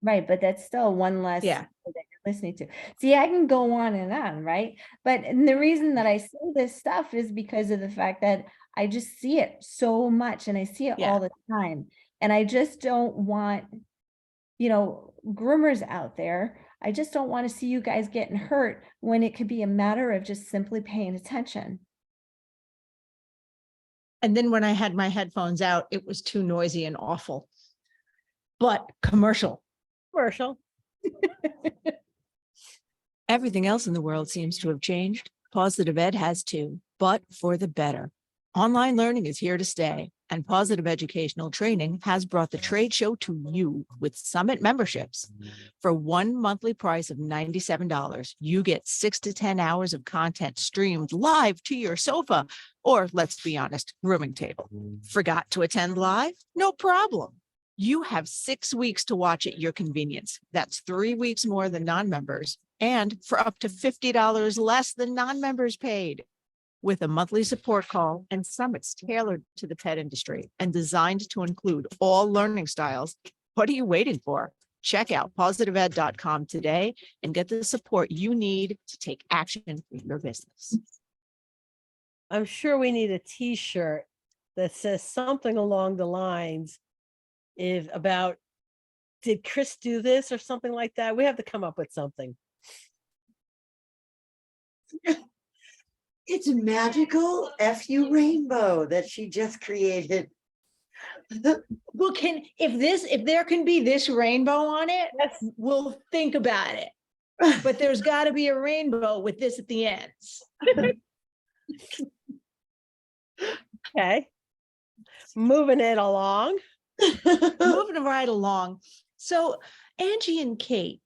Right, but that's still one less Yeah. that you're listening to. See, I can go on and on, right? And the reason that I say this stuff is because of the fact that I just see it so much and I see it Yeah. all the time. And I just don't want, groomers out there. I just don't want to see you guys getting hurt when it could be a matter of just simply paying attention. And then when I had my headphones out, it was too noisy and awful. But commercial. Commercial. Everything else in the world seems to have changed. Positive Ed has too, but for the better. Online learning is here to stay, and Positive Educational Training has brought the trade show to you with Summit memberships. For one monthly price of $97, you get 6 to 10 hours of content streamed live to your sofa, or let's be honest, grooming table. Forgot to attend live? No problem. You have 6 weeks to watch at your convenience. That's 3 weeks more than non-members, and for up to $50 less than non-members paid. With a monthly support call and summits tailored to the pet industry and designed to include all learning styles, what are you waiting for? Check out positiveed.com today and get the support you need to take action for your business. I'm sure we need a t-shirt that says something along the lines about, did Chris do this or something like that? We have to come up with something. It's a magical FU rainbow that she just created. Well, if there can be this rainbow on it, Yes. we'll think about it. But there's got to be a rainbow with this at the ends. Okay. Moving it along. Moving right along. So Angie and Kate,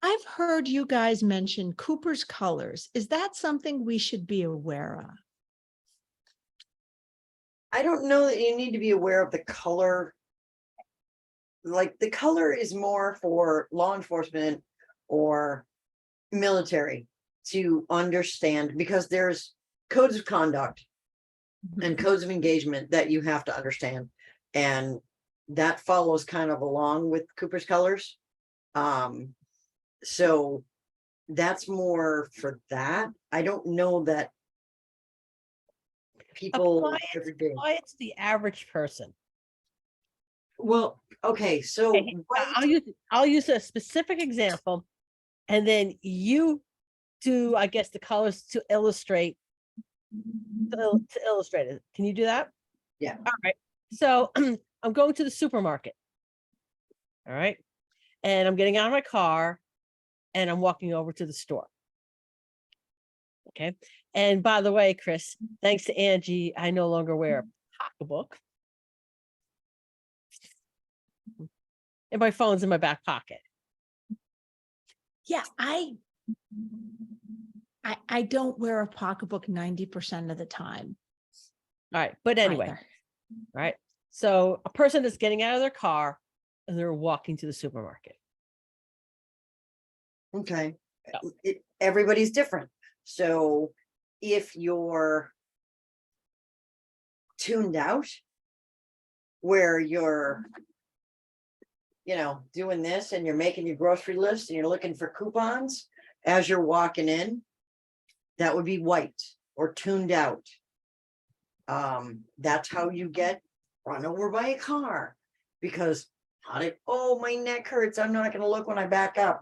I've heard you guys mention Cooper's colors. Is that something we should be aware of? I don't know that you need to be aware of the color. Like the color is more for law enforcement or military to understand, because there's codes of conduct and codes of engagement that you have to understand. And that follows kind of along with Cooper's colors. So that's more for that. I don't know that people every day. Apply it to the average person. Well, okay, so Okay, I'll use a specific example, and then you do, I guess, the colors to illustrate it. Can you do that? Yeah. All right. So I'm going to the supermarket. All right. And I'm getting out of my car and I'm walking over to the store. Okay. And by the way, Chris, thanks to Angie, I no longer wear a pocketbook. And my phone's in my back pocket. Yeah, I don't wear a pocketbook 90% of the time. All right. But anyway, either. right. So a person is getting out of their car and they're walking to the supermarket. okay, Yeah. Everybody's different. So if you're tuned out, where you're, doing this and you're making your grocery list and you're looking for coupons as you're walking in, that would be white or tuned out. That's how you get run over by a car, because my neck hurts, I'm not going to look when I back up.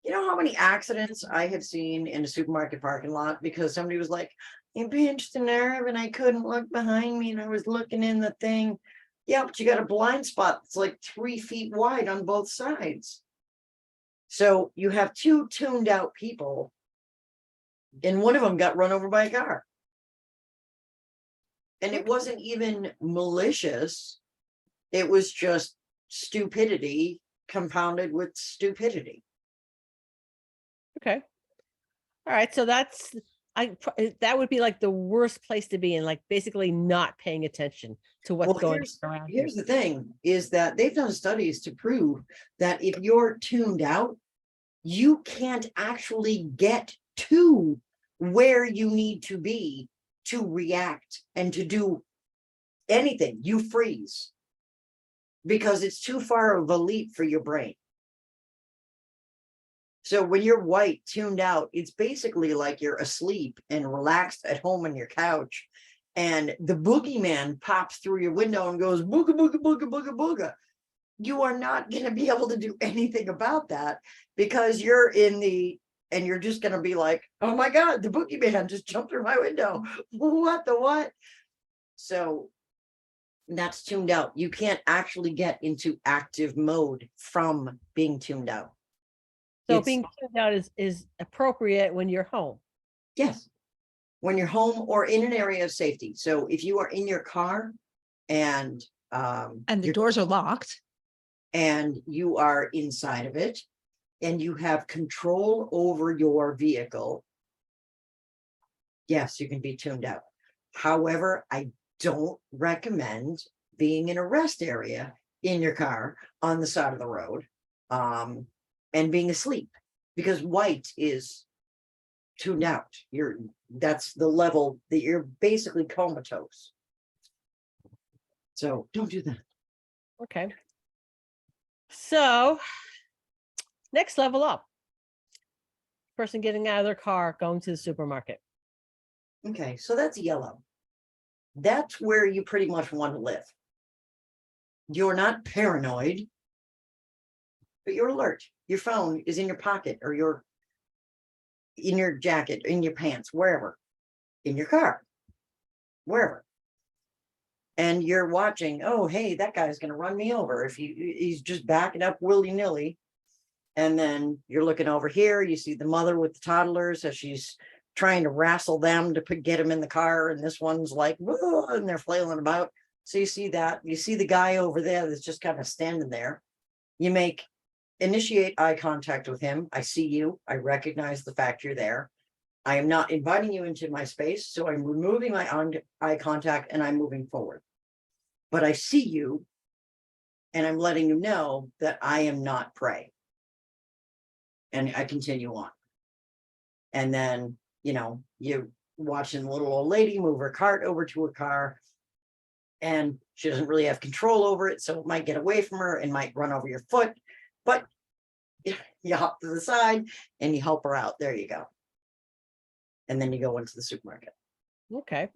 You know how many accidents I have seen in a supermarket parking lot because somebody was like, I pinched a nerve and I couldn't look behind me and I was looking in the thing. Yeah, but you got a blind spot that's like 3 feet wide on both sides. So you have two tuned out people, and one of them got run over by a car. And it wasn't even malicious. It was just stupidity compounded with stupidity. Okay. All right. So that would be like the worst place to be in, like basically not paying attention to what's going around. Here's the thing, is that they've done studies to prove that if you're tuned out, you can't actually get to where you need to be to react and to do anything. You freeze because it's too far of a leap for your brain. So when you're white, tuned out, it's basically like you're asleep and relaxed at home on your couch, and the boogeyman pops through your window and goes booga booga booga booga booga. you are not going to be able to do anything about that because you're and you're just going to be like, oh my God, the boogeyman just jumped through my window. What the what? So that's tuned out. You can't actually get into active mode from being tuned out. So It's- being tuned out is appropriate when you're home. Yes. When you're home or in an area of safety. So if you are in your car and the doors are locked. and you are inside of it and you have control over your vehicle, yes, you can be tuned out. However, I don't recommend being in a rest area in your car on the side of the road and being asleep, because white is tuned out. That's the level that you're basically comatose. So don't do that. Okay. So next level up. Person getting out of their car, going to the supermarket. Okay, so that's yellow. That's where you pretty much want to live. You're not paranoid, but you're alert. Your phone is in your pocket or you're in your jacket, in your pants, wherever, in your car, wherever. And you're watching, oh, hey, that guy's going to run me over if he's just backing up willy-nilly. And then you're looking over here, you see the mother with the toddlers as she's trying to wrestle them to get them in the car. And this one's like, whoa, and they're flailing about. So you see that, you see the guy over there that's just kind of standing there. You initiate eye contact with him. I see you. I recognize the fact you're there. I am not inviting you into my space. So I'm removing my eye contact and I'm moving forward. But I see you and I'm letting you know that I am not prey. And I continue on. And then, you're watching the little old lady move her cart over to her car. And she doesn't really have control over it. So it might get away from her and might run over your foot. But you hop to the side and you help her out. There you go. And then you go into the supermarket. Okay.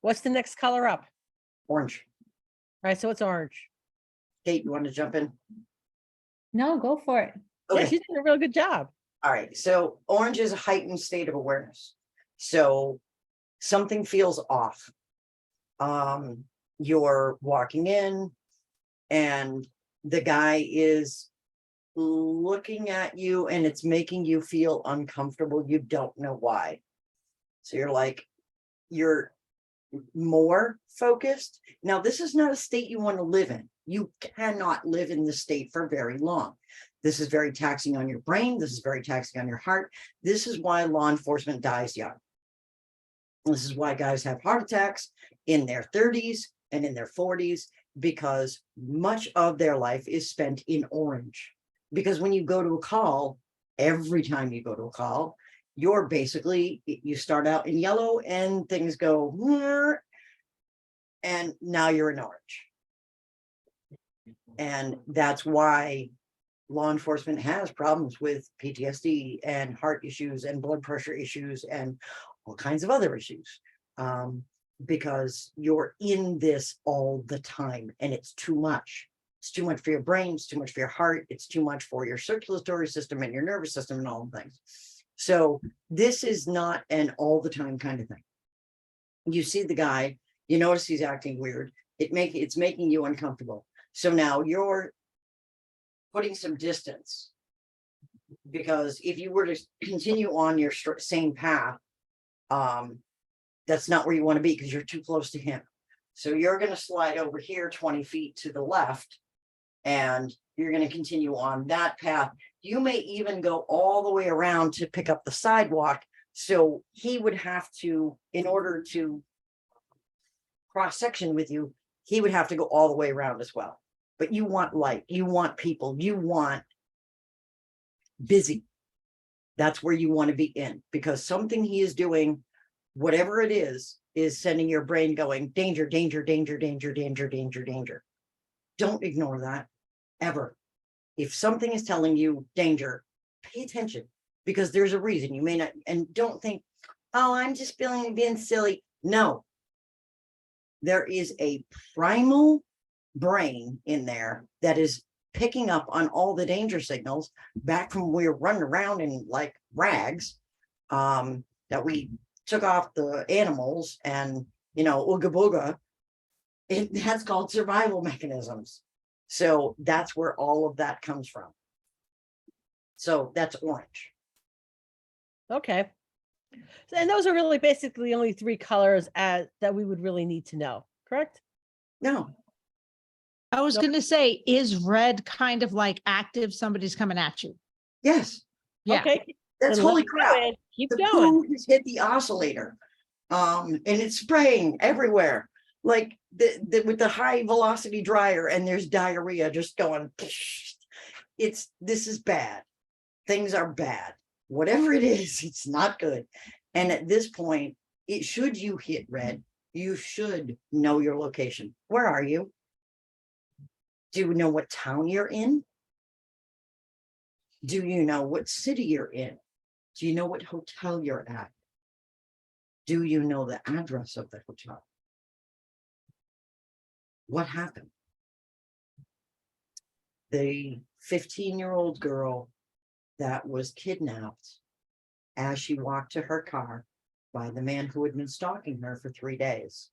What's the next color up? Orange. All right, so it's orange. Kate, you want to jump in? No, go for it. Yeah, she's doing a real good job. All right. So orange is a heightened state of awareness. So something feels off. You're walking in and the guy is looking at you and it's making you feel uncomfortable. You don't know why. So you're more focused. Now, this is not a state you want to live in. You cannot live in this state for very long. This is very taxing on your brain. This is very taxing on your heart. This is why law enforcement dies young. This is why guys have heart attacks in their 30s and in their 40s, because much of their life is spent in orange. Because when you go to a call, every time you go to a call, you start out in yellow and things go, and now you're in orange. And that's why law enforcement has problems with PTSD and heart issues and blood pressure issues and all kinds of other issues. Because you're in this all the time and it's too much. It's too much for your brain, it's too much for your heart, it's too much for your circulatory system and your nervous system and all the things. So this is not an all the time kind of thing. You see the guy, you notice he's acting weird. It's making you uncomfortable. So now you're putting some distance, because if you were to continue on your same path, that's not where you want to be because you're too close to him. So you're going to slide over here 20 feet to the left and you're going to continue on that path. You may even go all the way around to pick up the sidewalk. So he would have to, in order to cross section with you, he would have to go all the way around as well. But you want light, you want people, you want busy. That's where you want to be in, because something he is doing, whatever it is sending your brain going, danger, danger, danger, danger, danger, danger, danger. Don't ignore that ever. If something is telling you danger, pay attention, because there's a reason. You may not, and don't think, oh, I'm just being silly. No, there is a primal brain in there that is picking up on all the danger signals back from when we were running around in like rags, that we took off the animals and, ooga booga. That's called survival mechanisms. So that's where all of that comes from. So that's orange. Okay. And those are really basically only 3 colors that we would really need to know, correct? No. I was going to say, is red kind of like active? Somebody's coming at you. Yes. Yeah. Okay. That's Then holy let's crap. go, Ed. Keep The going. poo has hit the oscillator. And it's spraying everywhere. Like with the high velocity dryer, and there's diarrhea just going. This is bad. Things are bad. Whatever it is, it's not good. And at this point, should you hit red, you should know your location. Where are you? Do you know what town you're in? Do you know what city you're in? Do you know what hotel you're at? Do you know the address of the hotel? What happened? The 15-year-old girl that was kidnapped as she walked to her car by the man who had been stalking her for 3 days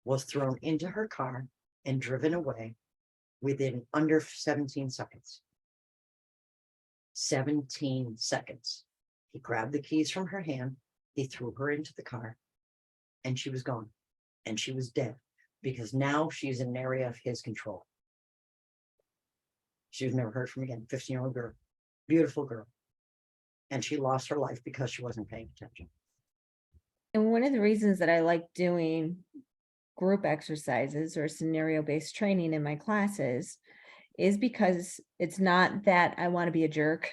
was thrown into her car and driven away within under 17 seconds. 17 seconds. He grabbed the keys from her hand. He threw her into the car and she was gone, and she was dead because now she's in an area of his control. She was never heard from again. 15-year-old girl, beautiful girl. And she lost her life because she wasn't paying attention. And one of the reasons that I like doing group exercises or scenario-based training in my classes is because it's not that I want to be a jerk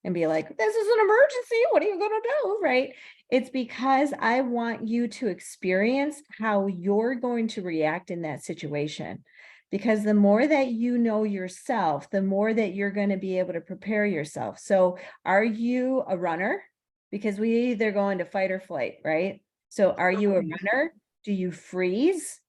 and be like, this is an emergency, what are you going to do, right? It's because I want you to experience how you're going to react in that situation. Because the more that you know yourself, the more that you're going to be able to prepare yourself. So are you a runner? Because we either go into fight or flight, right? So are you a runner? Do you freeze?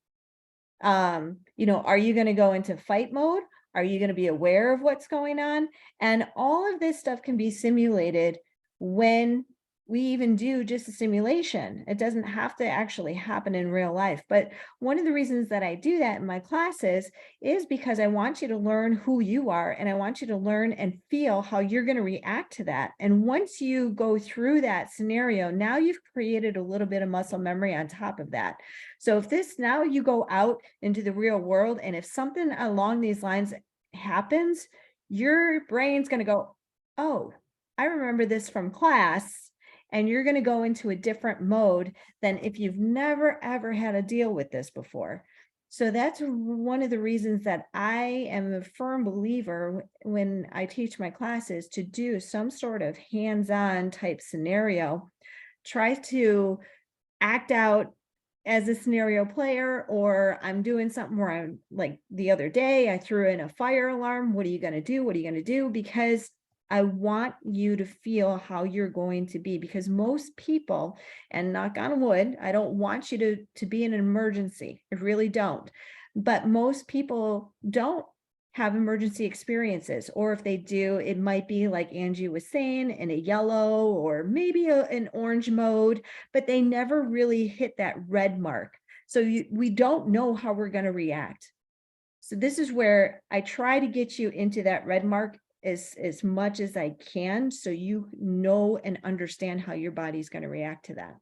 Are you going to go into fight mode? Are you going to be aware of what's going on? And all of this stuff can be simulated when we even do just a simulation. It doesn't have to actually happen in real life. But one of the reasons that I do that in my classes is because I want you to learn who you are, and I want you to learn and feel how you're going to react to that. And once you go through that scenario, now you've created a little bit of muscle memory on top of that. So if now you go out into the real world, and if something along these lines happens, your brain's going to go, oh, I remember this from class. And you're going to go into a different mode than if you've never, ever had to deal with this before. So that's one of the reasons that I am a firm believer when I teach my classes to do some sort of hands-on type scenario. Try to act out as a scenario player, or I'm doing something where I'm like the other day, I threw in a fire alarm. What are you going to do? What are you going to do? Because I want you to feel how you're going to be, because most people, and knock on wood, I don't want you to be in an emergency. I really don't. But most people don't have emergency experiences, or if they do, it might be like Anjie was saying, in a yellow or maybe an orange mode, but they never really hit that red mark. So we don't know how we're going to react. So this is where I try to get you into that red mark as much as I can, so you know and understand how your body's going to react to that.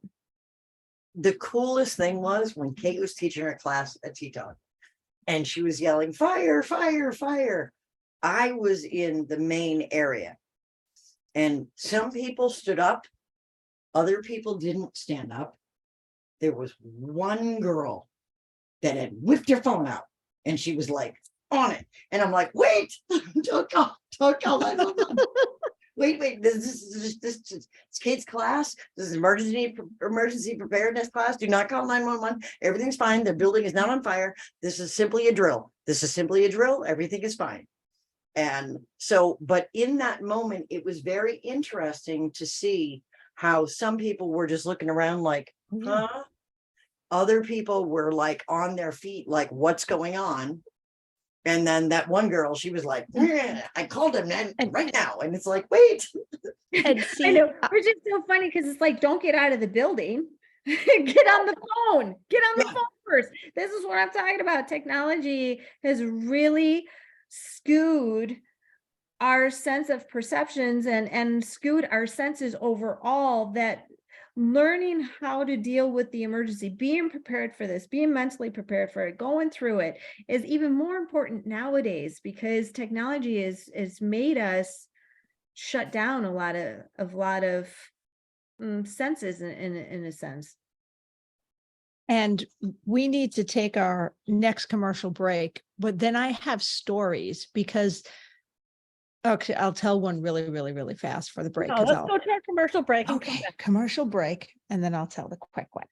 The coolest thing was when Kate was teaching her class at Teton, and she was yelling, fire, fire, fire. I was in the main area, and some people stood up, other people didn't stand up. There was one girl that had whipped her phone out, and she was like on it. And I'm like, wait, don't call 911. Wait, this is Kate's class. This is emergency preparedness class. Do not call 911. Everything's fine. The building is not on fire. This is simply a drill. Everything is fine. And so, but in that moment, it was very interesting to see how some people were just looking around like, huh? Other people were like on their feet, like, what's going on? And then that one girl, she was like, I called him right now. And it's like, wait. And I see, know, which is so funny because it's like, don't get out of the building. Get on the phone. Get on the Yeah. phone first. This is what I'm talking about. Technology has really skewed our sense of perceptions and skewed our senses overall, that learning how to deal with the emergency, being prepared for this, being mentally prepared for it, going through it is even more important nowadays, because technology is made us shut down a lot of senses in a sense. and we need to take our next commercial break, but then I have stories because, okay, I'll tell one really, really, really fast for the break. No, 'Cause let's I'll- go to our commercial break and come Okay, back. commercial break, and then I'll tell the quick one.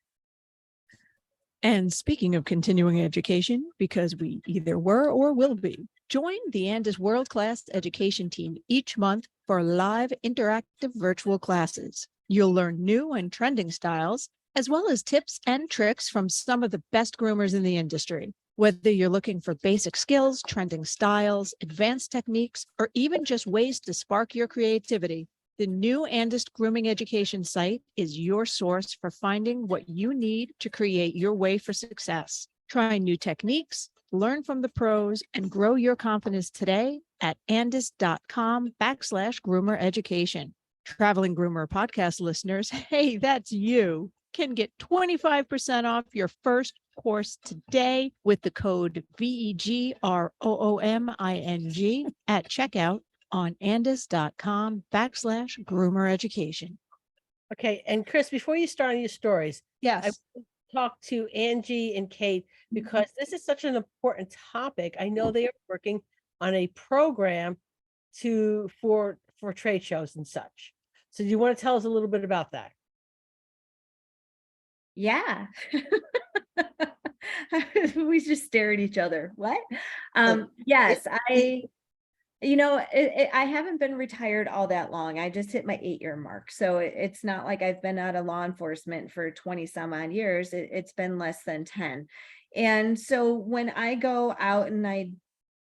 And speaking of continuing education, because we either were or will be, join the Andis world-class education team each month for live interactive virtual classes. You'll learn new and trending styles, as well as tips and tricks from some of the best groomers in the industry. Whether you're looking for basic skills, trending styles, advanced techniques, or even just ways to spark your creativity, the new Andis grooming education site is your source for finding what you need to create your way for success. Try new techniques, learn from the pros, and grow your confidence today at andis.com/groomer education. Traveling Groomer Podcast listeners, hey, that's you, can get 25% off your first course today with the code VEGROOMING at checkout on andis.com/groomer education. Okay. And Chris, before you start on your stories, Yes. talk to Angie and Kate, because this is such an important topic. I know they are working on a program for trade shows and such. So do you want to tell us a little bit about that? Yeah. We just stare at each other. What? Yes, I haven't been retired all that long. I just hit my 8-year mark. So it's not like I've been out of law enforcement for 20 some odd years. It's been less than 10. And so when I go out and I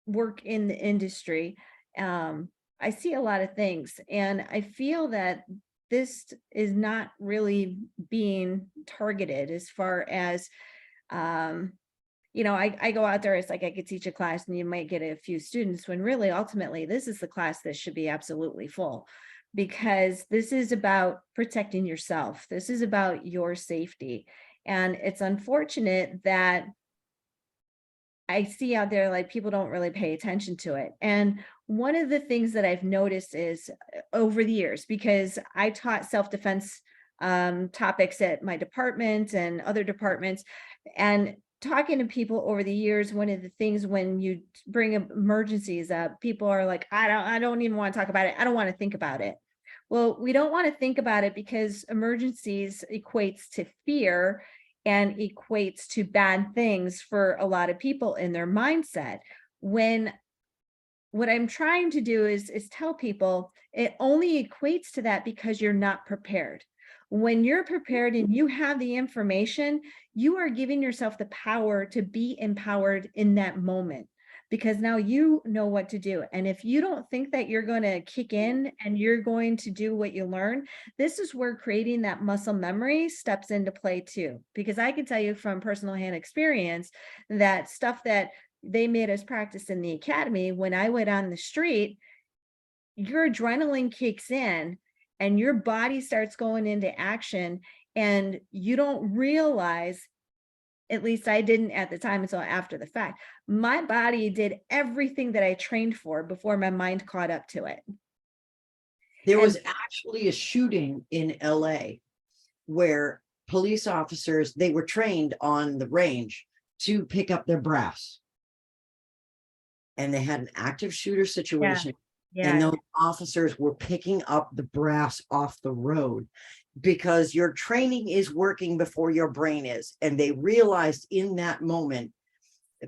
work in the industry, I see a lot of things, and I feel that this is not really being targeted as far as, I go out there, it's like I could teach a class and you might get a few students, when really ultimately this is the class that should be absolutely full, because this is about protecting yourself. This is about your safety. And it's unfortunate that I see out there, like, people don't really pay attention to it. And one of the things that I've noticed is over the years, because I taught self-defense topics at my department and other departments, and talking to people over the years, one of the things when you bring emergencies up, people are like, I don't even want to talk about it. I don't want to think about it. Well, we don't want to think about it because emergencies equates to fear and equates to bad things for a lot of people in their mindset. When what I'm trying to do is tell people it only equates to that because you're not prepared. When you're prepared and you have the information, you are giving yourself the power to be empowered in that moment, because now you know what to do. And if you don't think that you're going to kick in and you're going to do what you learn, this is where creating that muscle memory steps into play too. Because I can tell you from personal hand experience that stuff that they made us practice in the academy, when I went on the street, your adrenaline kicks in and your body starts going into action, and you don't realize, at least I didn't at the time until after the fact, my body did everything that I trained for before my mind caught up to it. There was actually a shooting in LA where police officers, they were trained on the range to pick up their brass. And they had an active shooter situation. And those officers were picking up the brass off the road because your training is working before your brain is. And they realized in that moment,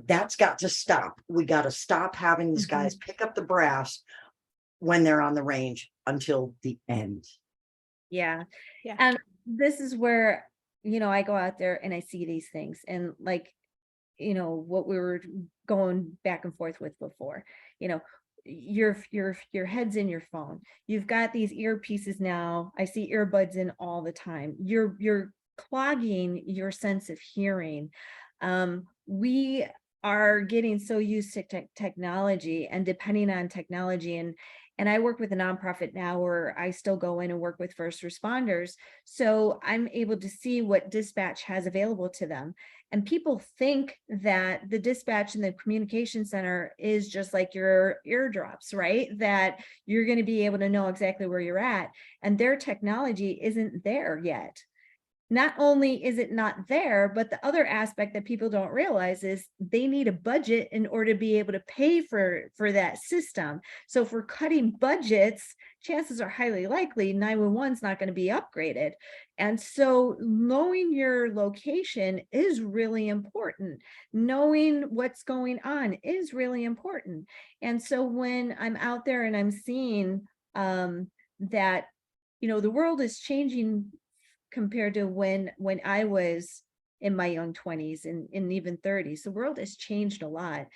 that's got to stop. We got to stop having these guys pick up the brass when they're on the range until the end. Yeah. Yeah. And this is where, I go out there and I see these things, and like, what we were going back and forth with before. Your head's in your phone. You've got these earpieces now. I see earbuds in all the time. You're clogging your sense of hearing. We are getting so used to technology and depending on technology, and I work with a nonprofit now where I still go in and work with first responders. So I'm able to see what dispatch has available to them. And people think that the dispatch in the communication center is just like your eardrops, right? That you're going to be able to know exactly where you're at. And their technology isn't there yet. Not only is it not there, but the other aspect that people don't realize is they need a budget in order to be able to pay for that system. So if we're cutting budgets, chances are highly likely 911 is not going to be upgraded. And so knowing your location is really important. Knowing what's going on is really important. And so when I'm out there and I'm seeing that, the world is changing compared to when I was in my young 20s and even 30s. The world has changed a lot.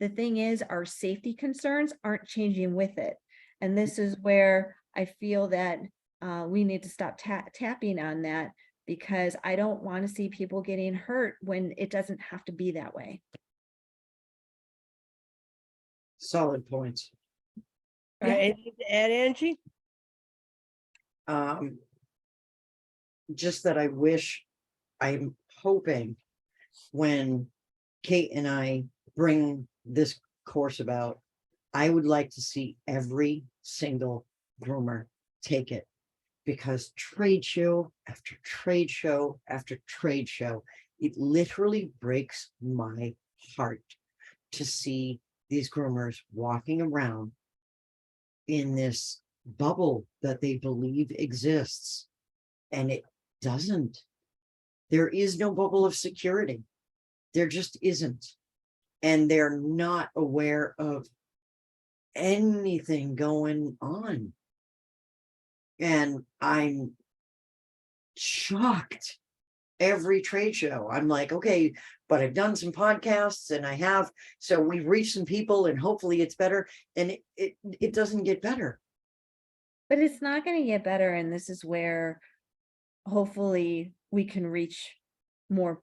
The thing is, our safety concerns aren't changing with it. And this is where I feel that we need to stop tapping on that, because I don't want to see people getting hurt when it doesn't have to be that way. Solid points. All right, anything to add, Angie? Just that I'm hoping when Kate and I bring this course about, I would like to see every single groomer take it, because trade show after trade show after trade show, it literally breaks my heart to see these groomers walking around in this bubble that they believe exists, and it doesn't. There is no bubble of security. There just isn't. And they're not aware of anything going on. And I'm shocked every trade show. I'm like, okay, but I've done some podcasts and so we've reached some people and hopefully it's better. And it doesn't get better. But it's not going to get better. And this is where hopefully we can reach more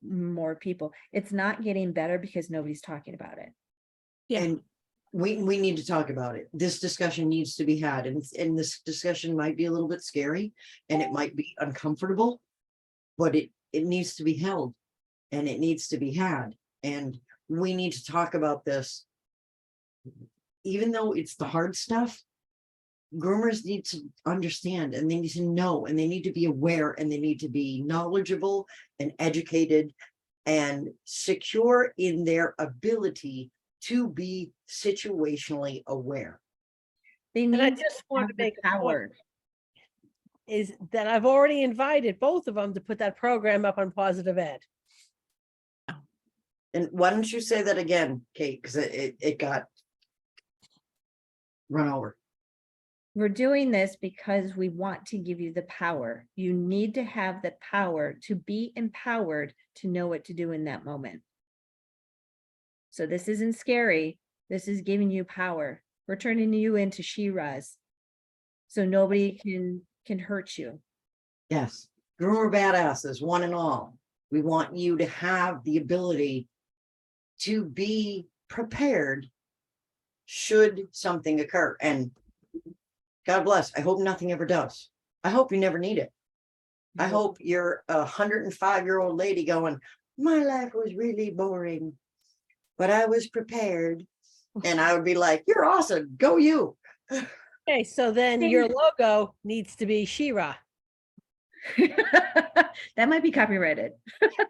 people. It's not getting better because nobody's talking about it. Yeah. And we need to talk about it. This discussion needs to be had, and this discussion might be a little bit scary and it might be uncomfortable, but it needs to be held and it needs to be had. And we need to talk about this, even though it's the hard stuff. Groomers need to understand, and they need to know, and they need to be aware, and they need to be knowledgeable and educated and secure in their ability to be situationally aware. They And I need just to want have to the make a point, power. is that I've already invited both of them to put that program up on Positive Ed. And why don't you say that again, Kate? Because it got run over. We're doing this because we want to give you the power. You need to have the power to be empowered to know what to do in that moment. So this isn't scary. This is giving you power. We're turning you into She-Ras, so nobody can hurt you. Yes. Groomer badasses, one and all. We want you to have the ability to be prepared should something occur. And God bless. I hope nothing ever does. I hope you never need it. I hope you're a 105-year-old lady going, my life was really boring, but I was prepared. And I would be like, you're awesome. Go you. Okay, so then your logo needs to be She-Ra. That might be copyrighted.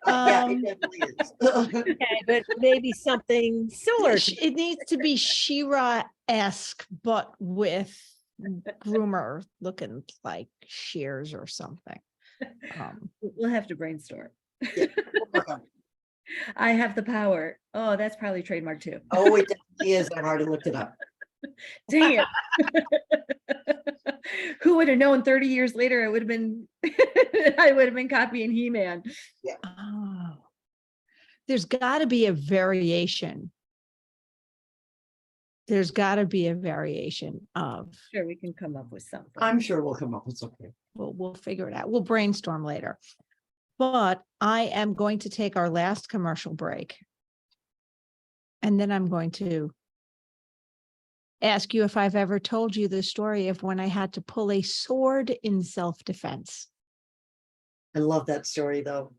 Yeah, it definitely is. Okay, but maybe something similar. It needs to be She-Ra-esque, but with groomer looking like shears or something. We'll have to brainstorm. Yeah, we'll work on it. I have the power. Oh, that's probably trademark too. Oh, it definitely is. I've already looked it up. Dang it. Who would have known 30 years later it would have been I would have been copying He-Man. Oh. there's got to be a variation. There's got to be a variation of, Sure, we can come up with something. I'm sure we'll come up with something. we'll figure it out. We'll brainstorm later. But I am going to take our last commercial break. And then I'm going to ask you if I've ever told you the story of when I had to pull a sword in self-defense. I love that story though.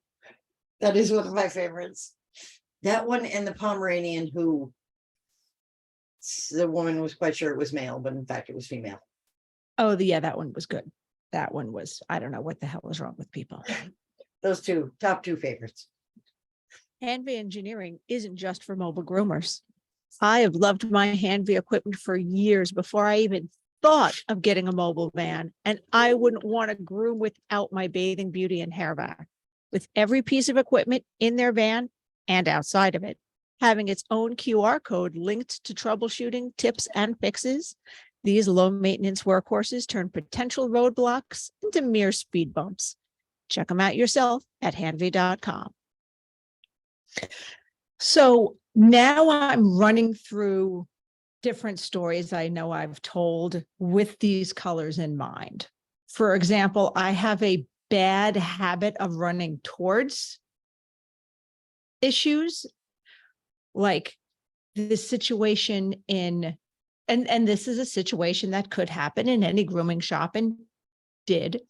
That is one of my favorites. That one and the Pomeranian who the woman was quite sure it was male, but in fact it was female. Oh, yeah, that one was good. That one was, I don't know what the hell is wrong with people. Those two, top two favorites. Hanvey engineering isn't just for mobile groomers. I have loved my Hanvey equipment for years before I even thought of getting a mobile van, and I wouldn't want to groom without my bathing beauty and hair vac. With every piece of equipment in their van and outside of it, having its own QR code linked to troubleshooting tips and fixes, these low maintenance workhorses turn potential roadblocks into mere speed bumps. Check them out yourself at hanvey.com. So now I'm running through different stories I know I've told with these colors in mind. For example, I have a bad habit of running towards issues, like the situation in, and this is a situation that could happen in any grooming shop and did,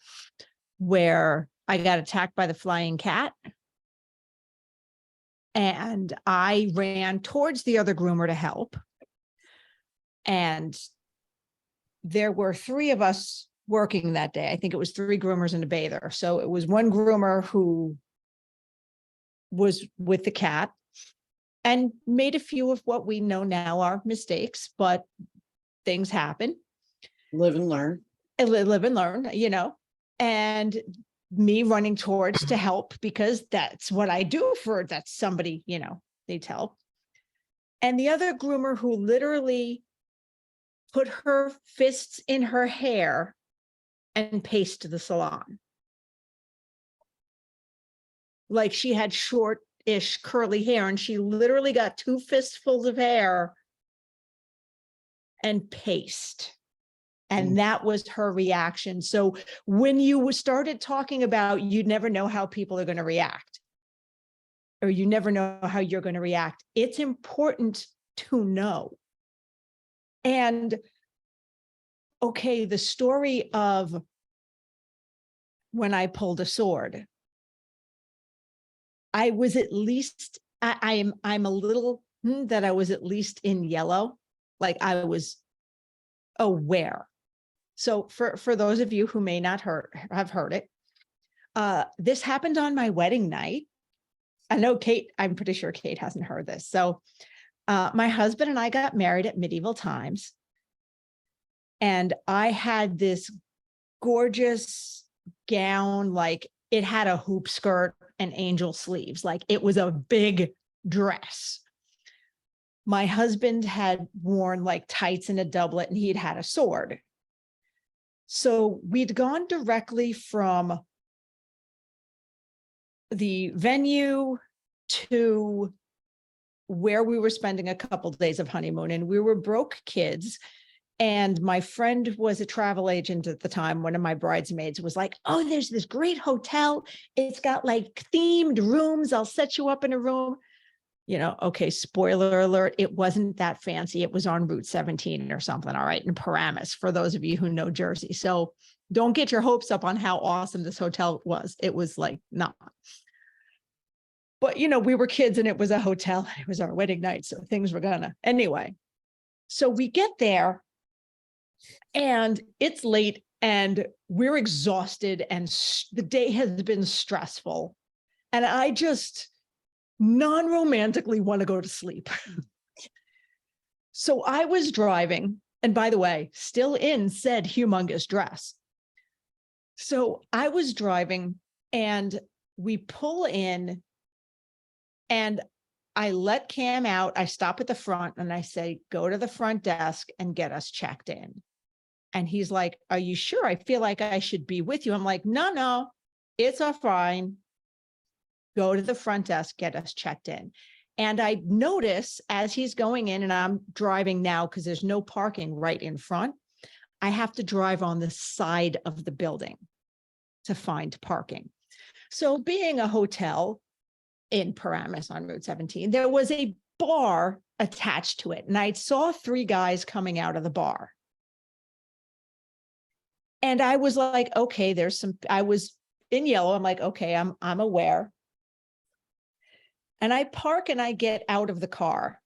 where I got attacked by the flying cat. And I ran towards the other groomer to help. And there were 3 of us working that day. I think it was 3 groomers and a bather. So it was one groomer who was with the cat and made a few of what we know now are mistakes, but things happen. Live and learn. Live and learn, you know, and me running towards to help because that's what I do for that somebody, you know, needs help. And the other groomer who literally put her fists in her hair and paced the salon. Like she had short-ish curly hair and she literally got 2 fistfuls of hair and paced. And that was her reaction. So when you started talking about you never know how people are going to react, or you never know how you're going to react, it's important to know. And okay, the story of when I pulled a sword, I was at least, I'm a little that I was at least in yellow, like I was aware. So for those of you who may not have heard it, this happened on my wedding night. I know Kate, I'm pretty sure Kate hasn't heard this. So my husband and I got married at medieval times. And I had this gorgeous gown, like it had a hoop skirt and angel sleeves, like it was a big dress. My husband had worn like tights and a doublet, and he'd had a sword. So we'd gone directly from the venue to where we were spending a couple of days of honeymoon, and we were broke kids. And my friend was a travel agent at the time. One of my bridesmaids was like, oh, there's this great hotel. It's got like themed rooms. I'll set you up in a room. You know, okay, spoiler alert, it wasn't that fancy. It was on Route 17 or something, all right, in Paramus, for those of you who know Jersey. So don't get your hopes up on how awesome this hotel was. It was like, not. But, you know, we were kids and it was a hotel. It was our wedding night, so things were gonna. Anyway, so we get there and it's late and we're exhausted and the day has been stressful. And I just non-romantically want to go to sleep. So I was driving, and by the way, still in said humongous dress. So I was driving and we pull in and I let Cam out. I stop at the front and I say, go to the front desk and get us checked in. And he's like, are you sure? I feel like I should be with you. I'm like, no, it's all fine. go to the front desk, get us checked in. And I notice as he's going in, and I'm driving now because there's no parking right in front, I have to drive on the side of the building to find parking. So being a hotel in Paramus on Route 17, there was a bar attached to it. And I saw 3 guys coming out of the bar. And I was like, okay, I was in yellow. I'm like, okay, I'm aware. And I park and I get out of the car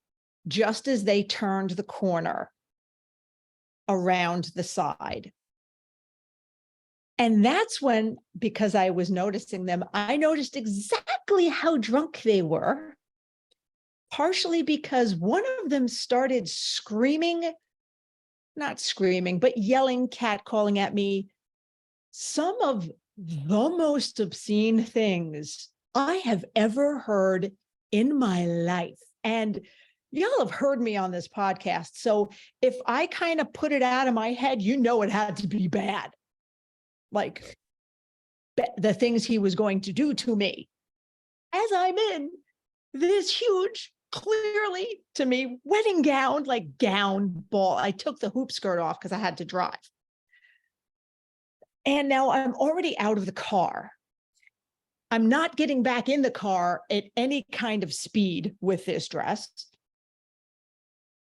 just as they turned the corner around the side. And that's when, because I was noticing them, I noticed exactly how drunk they were, partially because one of them started screaming, not screaming, but yelling, catcalling at me, some of the most obscene things I have ever heard in my life. And y'all have heard me on this podcast. So if I kind of put it out of my head, you know it had to be bad. Like the things he was going to do to me. As I'm in this huge, clearly to me, wedding gown, like gown ball. I took the hoop skirt off because I had to drive. And now I'm already out of the car. I'm not getting back in the car at any kind of speed with this dress.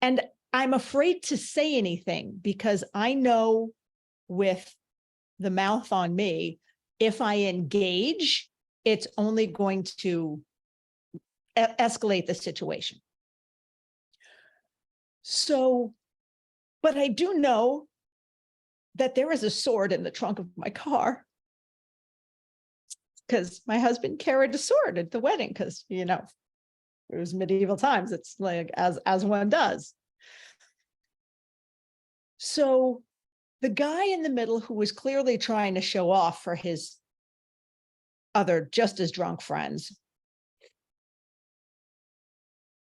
And I'm afraid to say anything because I know with the mouth on me, if I engage, it's only going to escalate the situation. So, but I do know that there is a sword in the trunk of my car because my husband carried a sword at the wedding because, you know, it was medieval times. It's like as one does. So the guy in the middle who was clearly trying to show off for his other just as drunk friends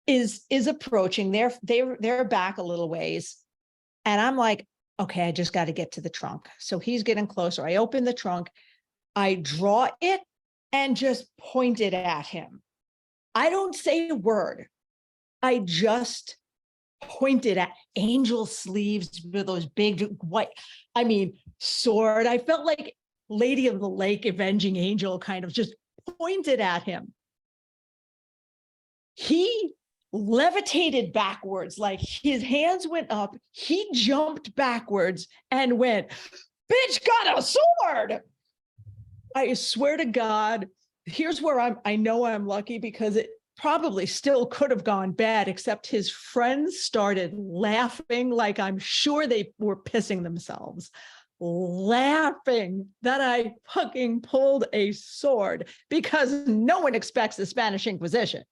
is approaching. They're back a little ways. And I'm like, okay, I just got to get to the trunk. So he's getting closer. I open the trunk, I draw it and just point it at him. I don't say a word. I just pointed at angel sleeves with those big white, sword. I felt like Lady of the Lake, avenging angel, kind of just pointed at him. He levitated backwards, like his hands went up. He jumped backwards and went, "Bitch got a sword." I swear to God, here's where I know I'm lucky because it probably still could have gone bad, except his friends started laughing like I'm sure they were pissing themselves, laughing that I fucking pulled a sword because no one expects the Spanish Inquisition.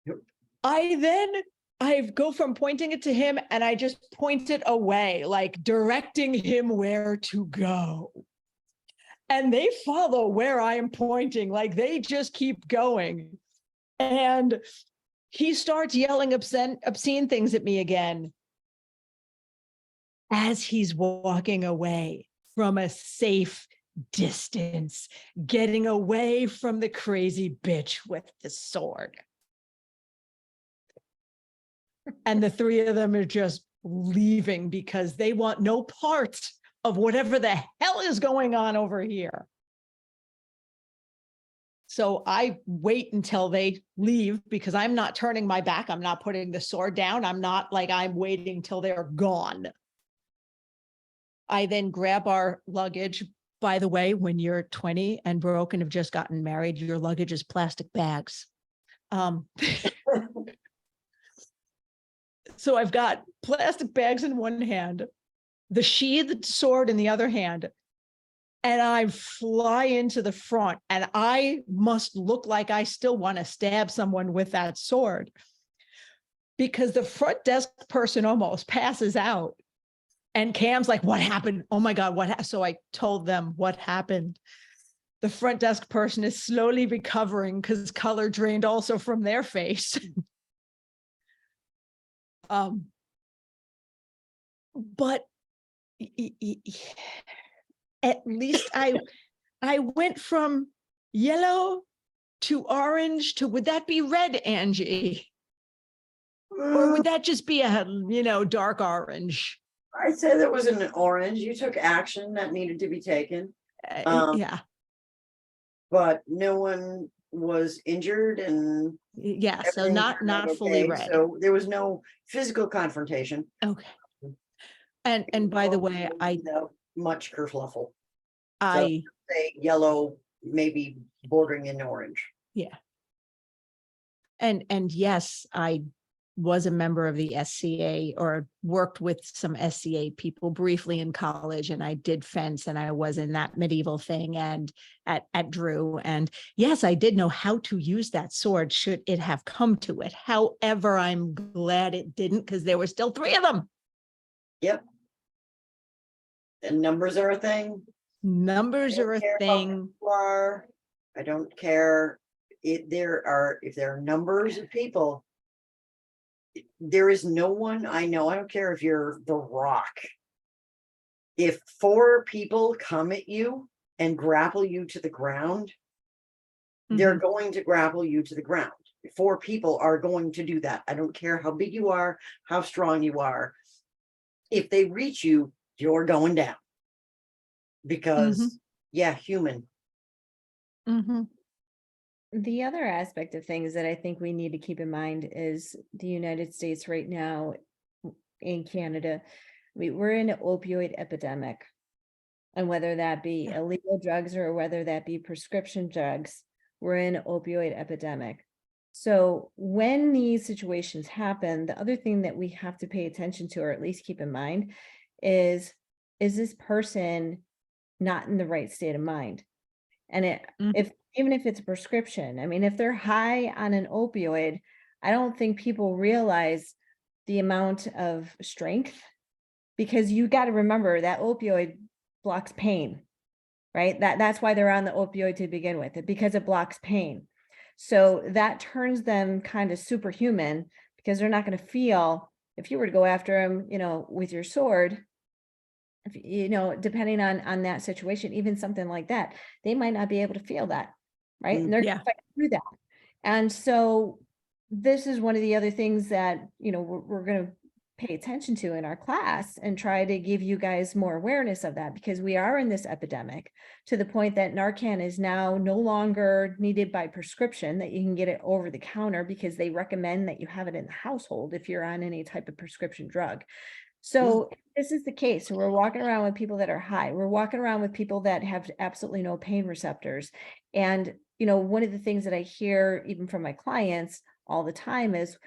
Yep. I go from pointing it to him and I just point it away, like directing him where to go. And they follow where I am pointing, like they just keep going. And he starts yelling obscene things at me again as he's walking away from a safe distance, getting away from the crazy bitch with the sword. And the 3 of them are just leaving because they want no part of whatever the hell is going on over here. So I wait until they leave because I'm not turning my back. I'm not putting the sword down. I'm waiting till they're gone. I then grab our luggage. By the way, when you're 20 and broke and have just gotten married, your luggage is plastic bags. So I've got plastic bags in one hand, the sheathed sword in the other hand, and I fly into the front, and I must look like I still want to stab someone with that sword because the front desk person almost passes out. And Cam's like, "What happened? Oh my God, what happened?" So I told them what happened. The front desk person is slowly recovering because color drained also from their face. But at least I went from yellow to orange to, would that be red, Angie? Or would that just be a, dark orange? I'd say there was an orange. You took action that needed to be taken, Yeah. but no one was injured and Yeah. So everything not turned out fully okay. red. So there was no physical confrontation. Okay. And by the way, Without much kerfluffle. I Say yellow, maybe bordering in orange. yeah. And yes, I was a member of the SCA, or worked with some SCA people briefly in college, and I did fence, and I was in that medieval thing and at Drew. And yes, I did know how to use that sword should it have come to it. However, I'm glad it didn't, because there were still 3 of them. Yep. And numbers are a thing. Numbers are a thing. I don't care if there are numbers of people. There is no one I know. I don't care if you're The Rock. If 4 people come at you and grapple you to the ground, they're going to grapple you to the ground. 4 people are going to do that. I don't care how big you are, how strong you are. If they reach you, you're going down. Because, yeah, human. The other aspect of things that I think we need to keep in mind is the United States right now, in Canada, we're in an opioid epidemic. And whether that be illegal drugs or whether that be prescription drugs, we're in an opioid epidemic. So when these situations happen, the other thing that we have to pay attention to, or at least keep in mind, is this person not in the right state of mind? And even if it's a prescription, I mean, if they're high on an opioid, I don't think people realize the amount of strength, because you got to remember that opioid blocks pain, right? That's why they're on the opioid to begin with, because it blocks pain. So that turns them kind of superhuman, because they're not going to feel, if you were to go after them, with your sword, depending on that situation, even something like that, they might not be able to feel that, right? And they're going to fight through that. And so this is one of the other things that, we're going to pay attention to in our class, and try to give you guys more awareness of that, because we are in this epidemic to the point that Narcan is now no longer needed by prescription, that you can get it over the counter, because they recommend that you have it in the household if you're on any type of prescription drug. So if this is the case, so we're walking around with people that are high. We're walking around with people that have absolutely no pain receptors. And, one of the things that I hear even from my clients all the time is,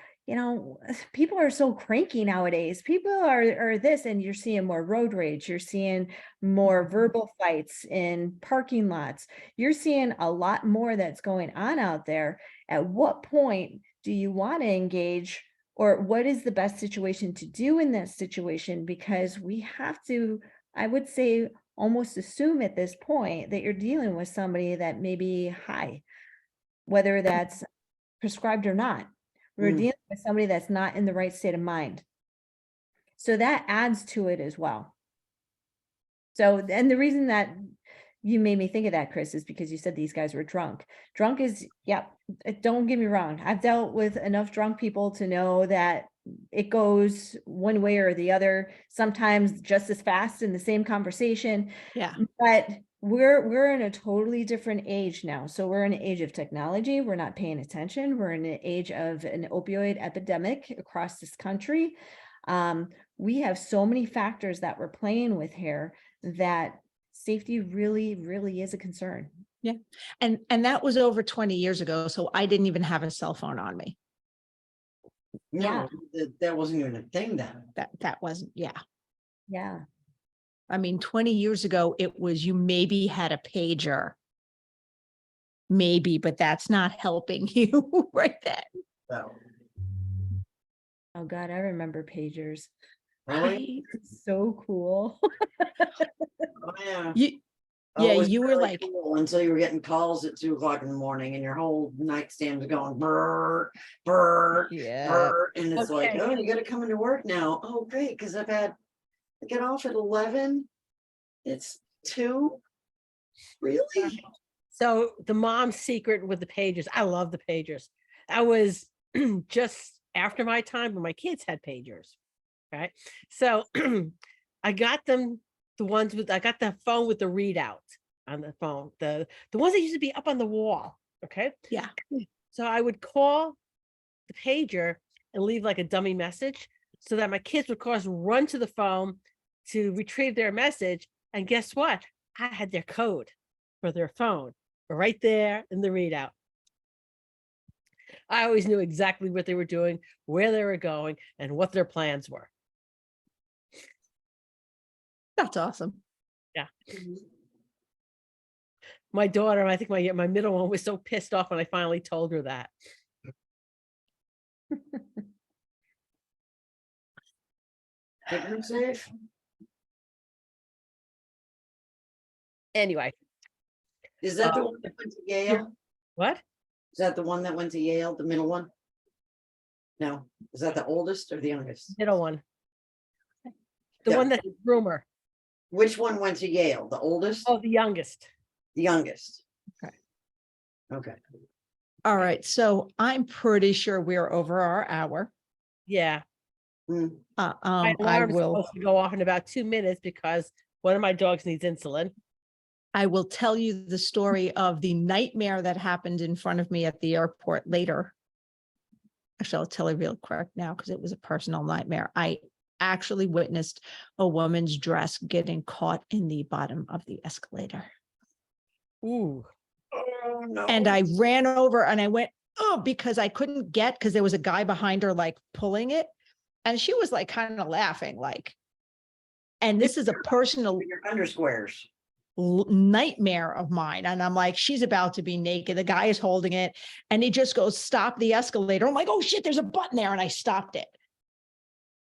people are so cranky nowadays. People are this, and you're seeing more road rage. You're seeing more verbal fights in parking lots. You're seeing a lot more that's going on out there. At what point do you want to engage, or what is the best situation to do in that situation? Because we have to, I would say, almost assume at this point that you're dealing with somebody that may be high, whether that's prescribed or not. We're dealing with somebody that's not in the right state of mind. So that adds to it as well. So, and the reason that you made me think of that, Chris, is because you said these guys were drunk. Drunk is, don't get me wrong. I've dealt with enough drunk people to know that it goes one way or the other, sometimes just as fast in the same conversation. Yeah. But we're in a totally different age now. So we're in an age of technology. We're not paying attention. We're in an age of an opioid epidemic across this country. We have so many factors that we're playing with here that safety really, really is a concern. Yeah. And that was over 20 years ago. So I didn't even have a cell phone on me. No, that wasn't even a thing then. That wasn't, Yeah. I mean, 20 years ago, it was, you maybe had a pager. Maybe, but that's not helping you right then. So, Oh God, I remember pagers. really? So cool. Oh, yeah. You It was were really like, cool until you were getting calls at 2:00 in the morning and your whole nightstand was going brr, brr, brr. And it's like, Okay. oh, you got to come into work now. Oh, great. Because I get off at 11. It's 2. Really? So the mom's secret with the pagers. I love the pagers. I was just after my time when my kids had pagers. Right. So I got them I got the phone with the readout on the phone, the ones that used to be up on the wall. Okay. Yeah. So I would call the pager and leave like a dummy message so that my kids would, of course, run to the phone to retrieve their message. And guess what? I had their code for their phone right there in the readout. I always knew exactly what they were doing, where they were going, and what their plans were. That's awesome. Yeah. My daughter, I think my middle one was so pissed off when I finally told her that. Keep them safe. Anyway, Is that the one that went to Yale? what? Is that the one that went to Yale, the middle one? No, is that the oldest or the youngest? Middle one. The Yeah. one that's a groomer. Which one went to Yale? The oldest? Oh, the youngest. The youngest? Okay. Okay. All right. So I'm pretty sure we're over our hour. Yeah. Hmm. My I alarm's will. supposed to go off in about 2 minutes because one of my dogs needs insulin. I will tell you the story of the nightmare that happened in front of me at the airport later. Actually, I'll tell you real quick now because it was a personal nightmare. I actually witnessed a woman's dress getting caught in the bottom of the escalator. Ooh. Oh, no. And I ran over and I went, oh, because I couldn't get, because there was a guy behind her, like pulling it. And she was like kind of laughing, like, and this is a personal Your undersquares. nightmare of mine. And I'm like, she's about to be naked. The guy is holding it and he just goes, stop the escalator. I'm like, oh shit, there's a button there. And I stopped it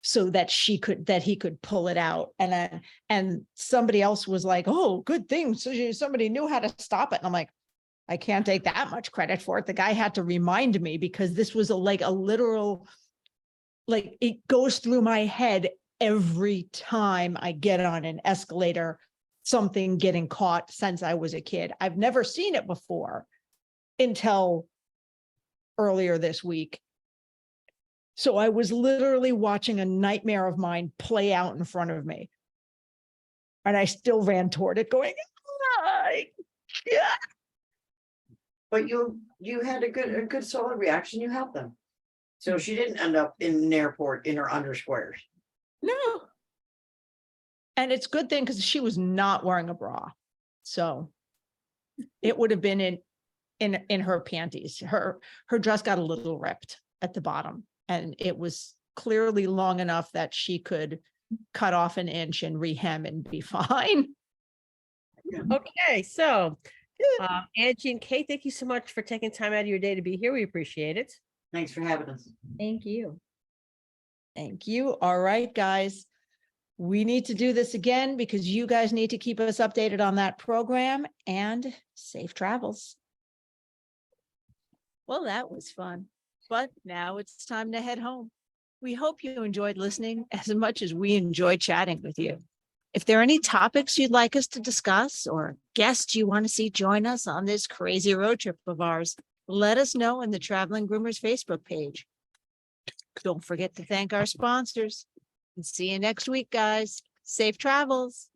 so that he could pull it out. And somebody else was like, oh, good thing. So somebody knew how to stop it. And I'm like, I can't take that much credit for it. The guy had to remind me because this was a literal, like it goes through my head every time I get on an escalator, something getting caught since I was a kid. I've never seen it before until earlier this week. So I was literally watching a nightmare of mine play out in front of me. And I still ran toward it going, yeah. But you had a good solid reaction. You helped them. So she didn't end up in an airport in her undersquares. No. And it's a good thing because she was not wearing a bra. So it would have been in her panties. Her dress got a little ripped at the bottom. And it was clearly long enough that she could cut off an inch and rehem and be fine. Okay, so Angie and Kate, thank you so much for taking time out of your day to be here. We appreciate it. Thanks for having us. Thank you. Thank you. All right, guys. We need to do this again because you guys need to keep us updated on that program, and safe travels. Well, that was fun, but now it's time to head home. We hope you enjoyed listening as much as we enjoyed chatting with you. If there are any topics you'd like us to discuss or guests you want to see join us on this crazy road trip of ours, let us know in the Traveling Groomers Facebook page. Don't forget to thank our sponsors. And see you next week, guys. Safe travels.